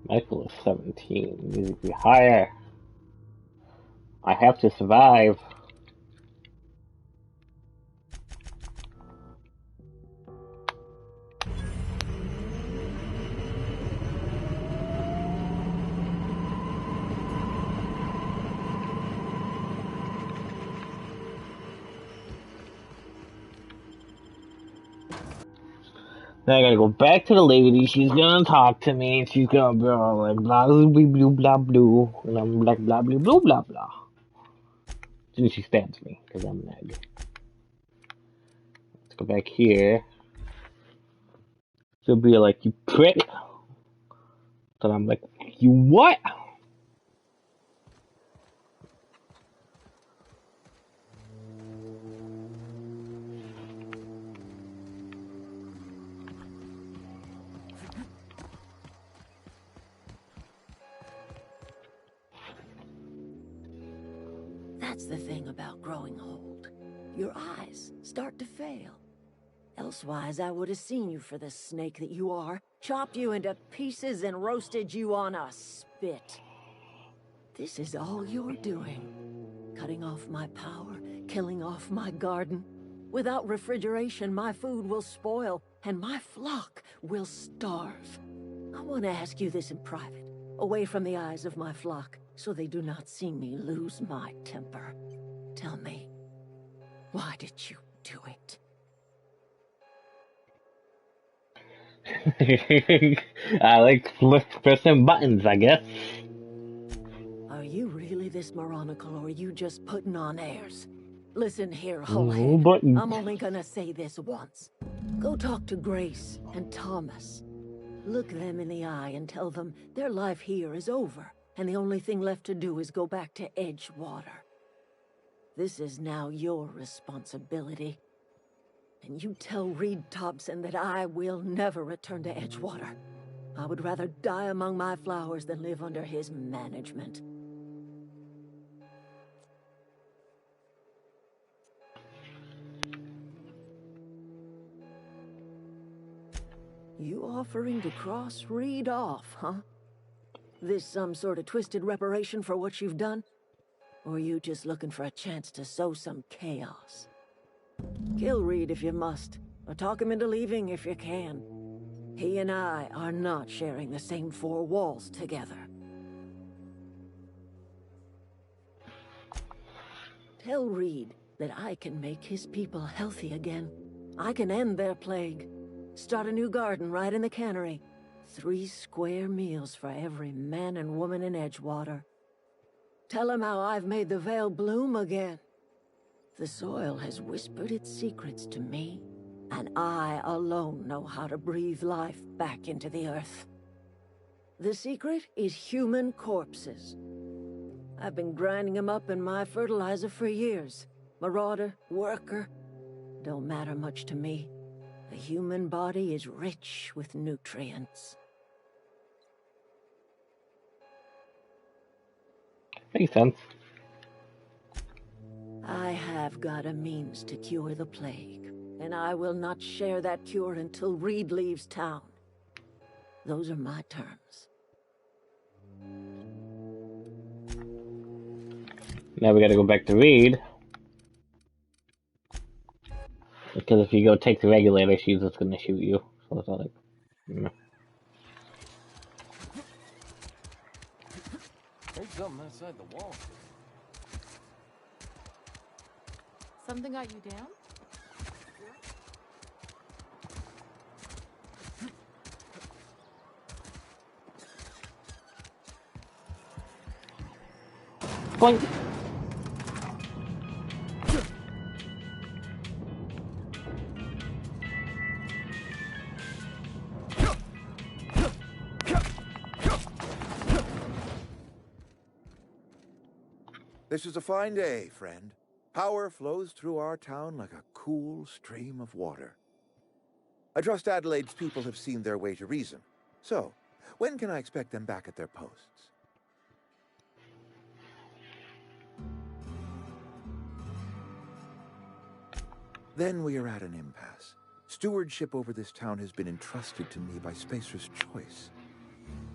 Michael is 17. Needs to be higher. I have to survive. Then I gotta go back to the lady. She's gonna talk to me, and she's gonna be all like blah blah blah blah blah, and I'm like blah blah blah blah blah. Then she stabs me because I'm an egg. Let's go back here. She'll be like, "You prick." So I'm like, "You what?" That's the thing about growing old. Your eyes start to fail. Elsewise, I would have seen you for the snake that you are, chopped you into pieces and roasted you on a spit. This is all you're doing. Cutting off my power, killing off my garden. Without refrigeration, my food will spoil, and my flock will starve. I want to ask you this in private, away from the eyes of my flock, so they do not see me lose my temper. Tell me, why did you do it? I like pressing buttons, I guess. Are you really this moronical, or are you just putting on airs? Listen here, No Hullhead. buttons. I'm only gonna say this once. Go talk to Grace and Thomas. Look them in the eye and tell them their life here is over, and the only thing left to do is go back to Edgewater. This is now your responsibility. And you tell Reed Thompson that I will never return to Edgewater. I would rather die among my flowers than live under his management. You offering to cross Reed off, huh? This some sort of twisted reparation for what you've done? Or are you just looking for a chance to sow some chaos? Kill Reed if you must, or talk him into leaving if you can. He and I are not sharing the same four walls together. Tell Reed that I can make his people healthy again. I can end their plague. Start a new garden right in the cannery. 3 square meals for every man and woman in Edgewater. Tell him how I've made the Vale bloom again. The soil has whispered its secrets to me, and I alone know how to breathe life back into the earth. The secret is human corpses. I've been grinding them up in my fertilizer for years. Marauder, worker, don't matter much to me. The human body is rich with nutrients. Makes sense. I have got a means to cure the plague, and I will not share that cure until Reed leaves town. Those are my terms. Now we gotta go back to Reed. Because if you go take the regulator, she's just gonna shoot you. So it's like, There's something outside the wall. Something got you down? Boink. This is a fine day, friend. Power flows through our town like a cool stream of water. I trust Adelaide's people have seen their way to reason. So, when can I expect them back at their posts? Then we are at an impasse. Stewardship over this town has been entrusted to me by Spacer's Choice.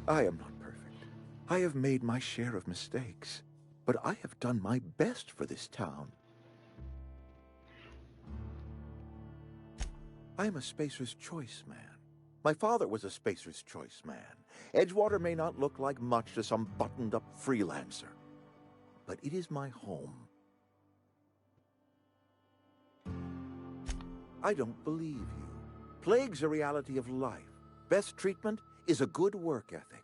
I am not perfect. I have made my share of mistakes. But I have done my best for this town. I am a Spacer's Choice man. My father was a Spacer's Choice man. Edgewater may not look like much to some buttoned-up freelancer, but it is my home. I don't believe you. Plague's a reality of life. Best treatment is a good work ethic.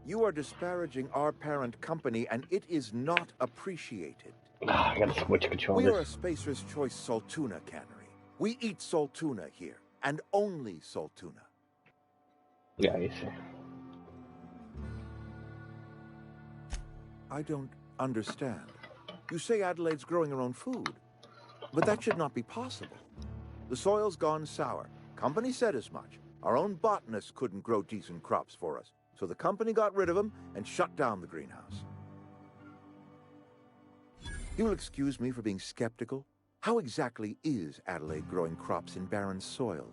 You are disparaging our parent company, and it is not appreciated. I gotta switch controllers. We are a Spacer's Choice Saltuna cannery. We eat Saltuna here, and only Saltuna. Yeah, you see. I don't understand. You say Adelaide's growing her own food, but that should not be possible. The soil's gone sour. Company said as much. Our own botanist couldn't grow decent crops for us. So the company got rid of him and shut down the greenhouse. You will excuse me for being skeptical. How exactly is Adelaide growing crops in barren soil?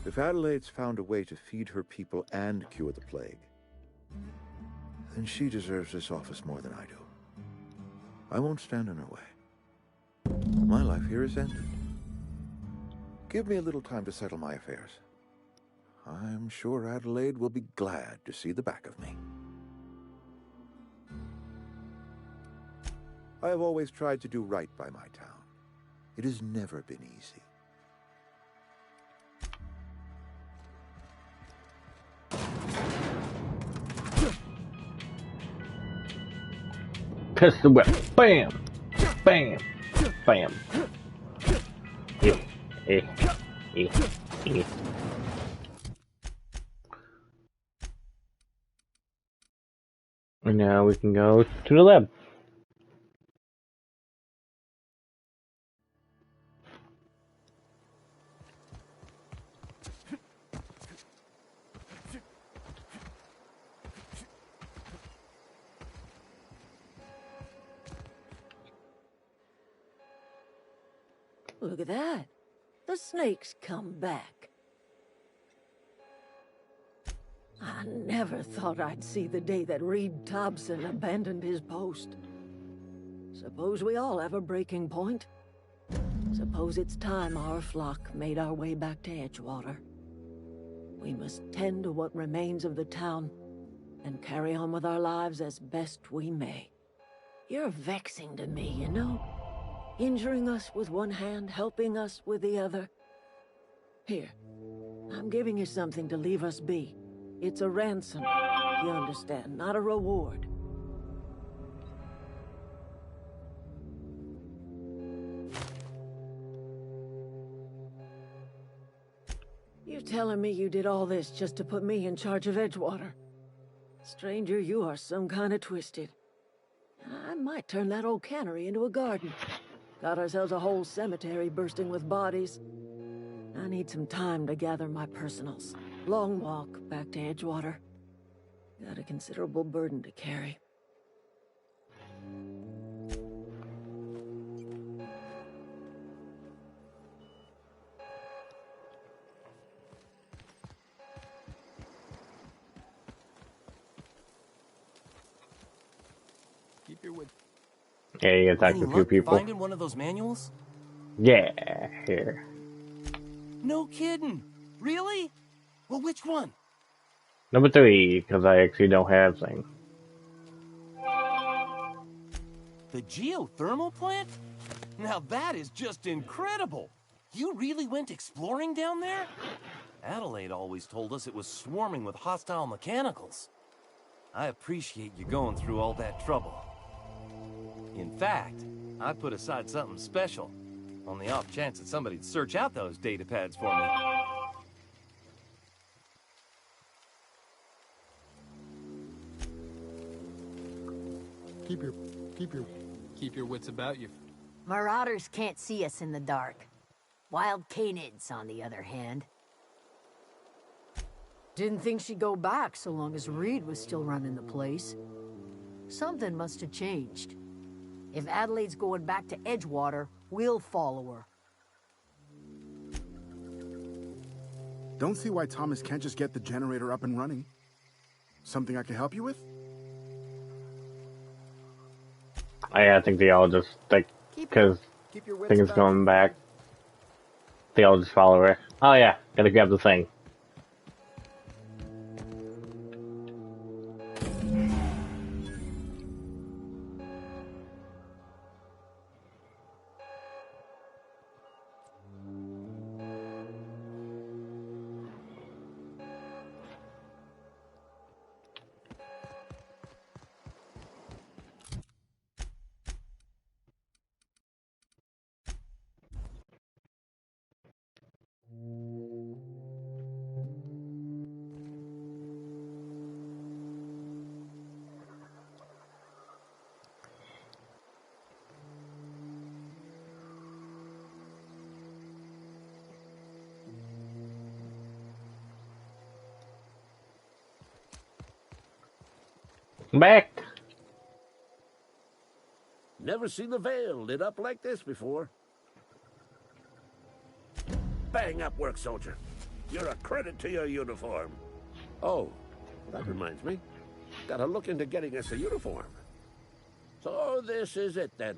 If Adelaide's found a way to feed her people and cure the plague, then she deserves this office more than I do. I won't stand in her way. My life here is ended. Give me a little time to settle my affairs. I'm sure Adelaide will be glad to see the back of me. I have always tried to do right by my town. It has never been easy. Pistol whip. Bam! Bam! Bam! Yeah. And now we can go to the lab. Look at that. The snake's come back. I never thought I'd see the day that Reed Thompson abandoned his post. Suppose we all have a breaking point. Suppose it's time our flock made our way back to Edgewater. We must tend to what remains of the town and carry on with our lives as best we may. You're vexing to me, you know? Injuring us with one hand, helping us with the other. Here, I'm giving you something to leave us be. It's a ransom, you understand, not a reward. You're telling me you did all this just to put me in charge of Edgewater? Stranger, you are some kind of twisted. I might turn that old cannery into a garden. Got ourselves a whole cemetery bursting with bodies. I need some time to gather my personals. Long walk back to Edgewater. Got a considerable burden to carry. Keep your wits. Yeah, you gotta talk to a few people. Finding one of those manuals? Yeah, here. No kidding. Really? Well, which one? Number 3, because I actually don't have things. The geothermal plant? Now that is just incredible. You really went exploring down there? Adelaide always told us it was swarming with hostile mechanicals. I appreciate you going through all that trouble. In fact, I put aside something special, on the off chance that somebody'd search out those data pads for me. Keep your wits about you. Marauders can't see us in the dark. Wild canids, on the other hand. Didn't think she'd go back so long as Reed was still running the place. Something must have changed. If Adelaide's going back to Edgewater, we'll follow her. Don't see why Thomas can't just get the generator up and running. Something I can help you with? I think they all just, like, because things going back, they all just follow her. Oh yeah, gotta grab the thing. Back. Never seen the Vale lit up like this before. Bang up work, soldier. You're a credit to your uniform. Oh, that reminds me. Gotta look into getting us a uniform. So this is it then.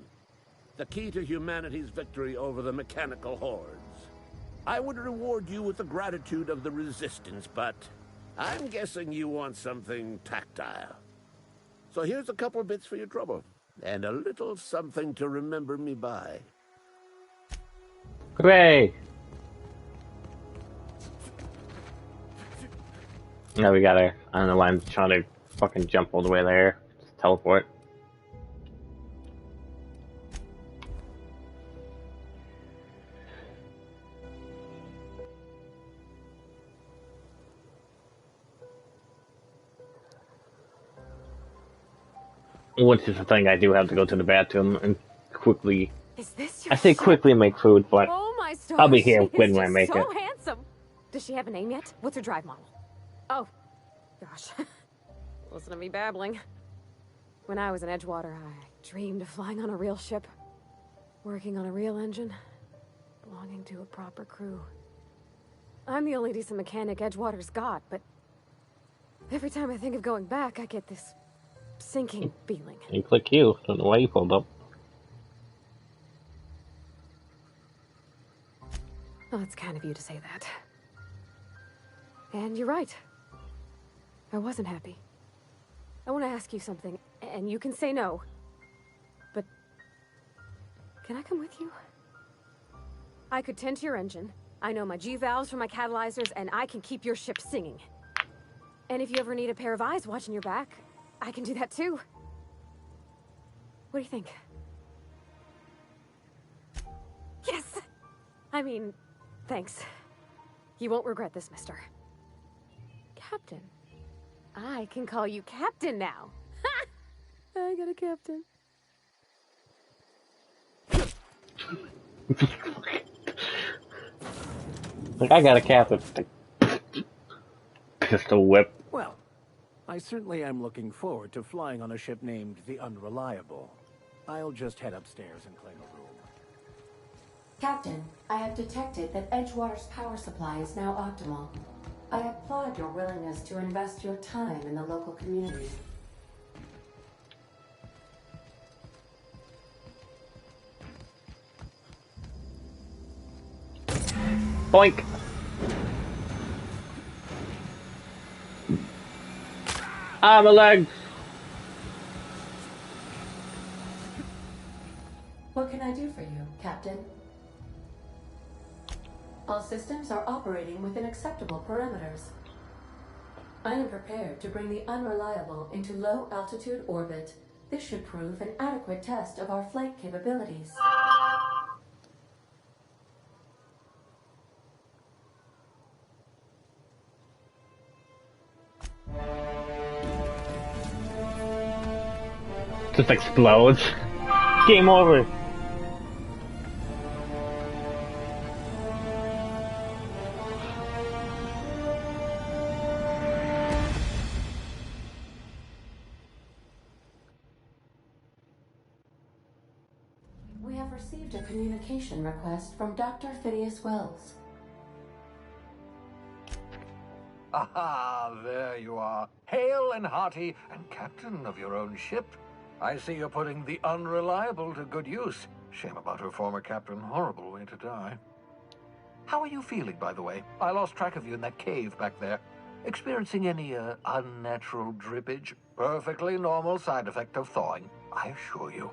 The key to humanity's victory over the mechanical hordes. I would reward you with the gratitude of the Resistance, but I'm guessing you want something tactile. So here's a couple bits for your trouble, and a little something to remember me by. Hooray! Now we gotta, I don't know why I'm trying to fucking jump all the way there. Just teleport. Which is the thing, I do have to go to the bathroom and quickly... Is this your I say quickly make food, but oh my stars, I'll be here she when is I just make it. so handsome. Does she have a name yet? What's her drive model? Oh, gosh. Listen to me babbling. When I was in Edgewater, I dreamed of flying on a real ship, working on a real engine, belonging to a proper crew. I'm the only decent mechanic Edgewater's got, but every time I think of going back, I get this sinking feeling. And click you. Don't know why you pulled up. Well, it's kind of you to say that. And you're right. I wasn't happy. I want to ask you something, and you can say no. But can I come with you? I could tend to your engine. I know my G-valves for my catalyzers, and I can keep your ship singing. And if you ever need a pair of eyes watching your back, I can do that too. What do you think? Yes! I mean, thanks. You won't regret this, mister. Captain. I can call you Captain now. Ha! I got a captain. Like, I got a captain. Pistol whip. Well, I certainly am looking forward to flying on a ship named the Unreliable. I'll just head upstairs and claim a room. Captain, I have detected that Edgewater's power supply is now optimal. I applaud your willingness to invest your time in the local community. Boink! Ah, my legs! What can I do for you, Captain? All systems are operating within acceptable parameters. I am prepared to bring the Unreliable into low-altitude orbit. This should prove an adequate test of our flight capabilities. Just explodes. Game over. We have received a communication request from Dr. Phineas Wells. Aha, there you are. Hale and hearty, and captain of your own ship. I see you're putting the Unreliable to good use. Shame about her former captain. Horrible way to die. How are you feeling, by the way? I lost track of you in that cave back there. Experiencing any, unnatural drippage? Perfectly normal side effect of thawing, I assure you.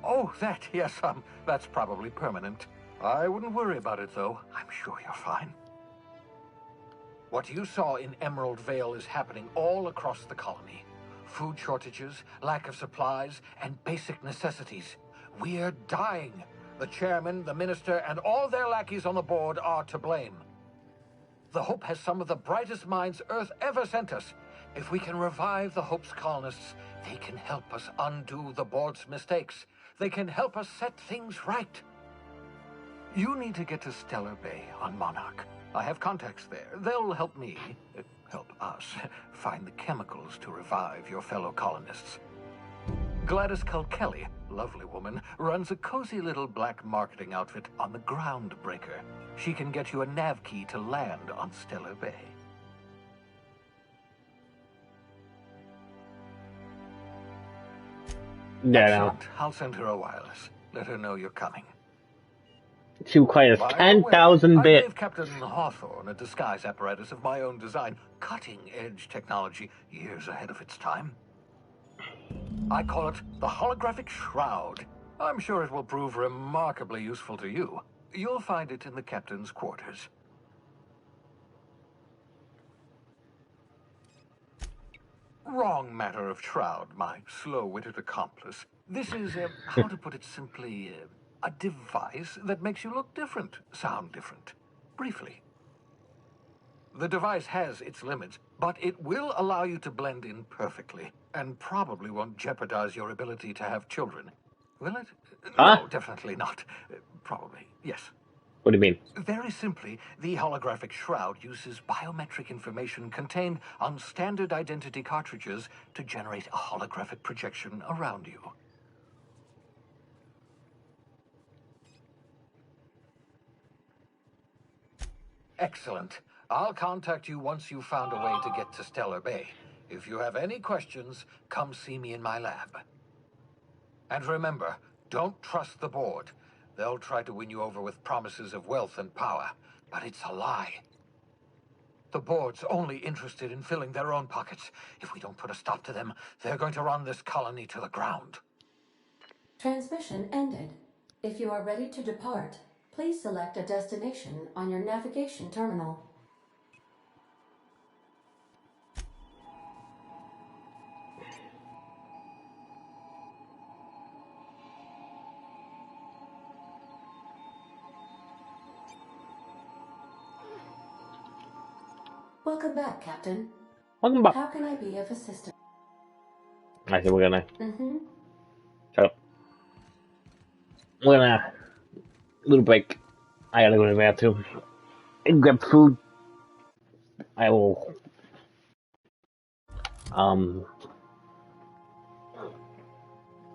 Oh, that, yes, that's probably permanent. I wouldn't worry about it, though. I'm sure you're fine. What you saw in Emerald Vale is happening all across the colony. Food shortages, lack of supplies, and basic necessities. We're dying. The chairman, the minister, and all their lackeys on the board are to blame. The Hope has some of the brightest minds Earth ever sent us. If we can revive the Hope's colonists, they can help us undo the board's mistakes. They can help us set things right. You need to get to Stellar Bay on Monarch. I have contacts there. They'll help me, help us, find the chemicals to revive your fellow colonists. Gladys Culkelly, lovely woman, runs a cozy little black marketing outfit on the Groundbreaker. She can get you a nav key to land on Stellar Bay. No. I'll send her a wireless. Let her know you're coming. She requires By the way, 10,000 I bits. gave Captain Hawthorne a disguise apparatus of my own design. Cutting-edge technology, years ahead of its time. I call it the Holographic Shroud. I'm sure it will prove remarkably useful to you. You'll find it in the captain's quarters. Wrong matter of Shroud, my slow-witted accomplice. This is, how to put it simply, a device that makes you look different, sound different. Briefly. The device has its limits, but it will allow you to blend in perfectly, and probably won't jeopardize your ability to have children. Will it? Huh? No, definitely not. Probably, yes. What do you mean? Very simply, the holographic shroud uses biometric information contained on standard identity cartridges to generate a holographic projection around you. Excellent. I'll contact you once you've found a way to get to Stellar Bay. If you have any questions, come see me in my lab. And remember, don't trust the board. They'll try to win you over with promises of wealth and power, but it's a lie. The board's only interested in filling their own pockets. If we don't put a stop to them, they're going to run this colony to the ground. Transmission ended. If you are ready to depart, please select a destination on your navigation terminal. Welcome back, Captain. Welcome back. How can I be of assistance? I think we're gonna. Mm-hmm. Shut up. We're gonna. Little break. I gotta go to the bathroom and grab food. I will.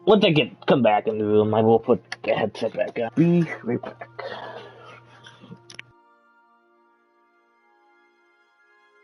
Once I come back in the room, I will put the headset back on. Be right back.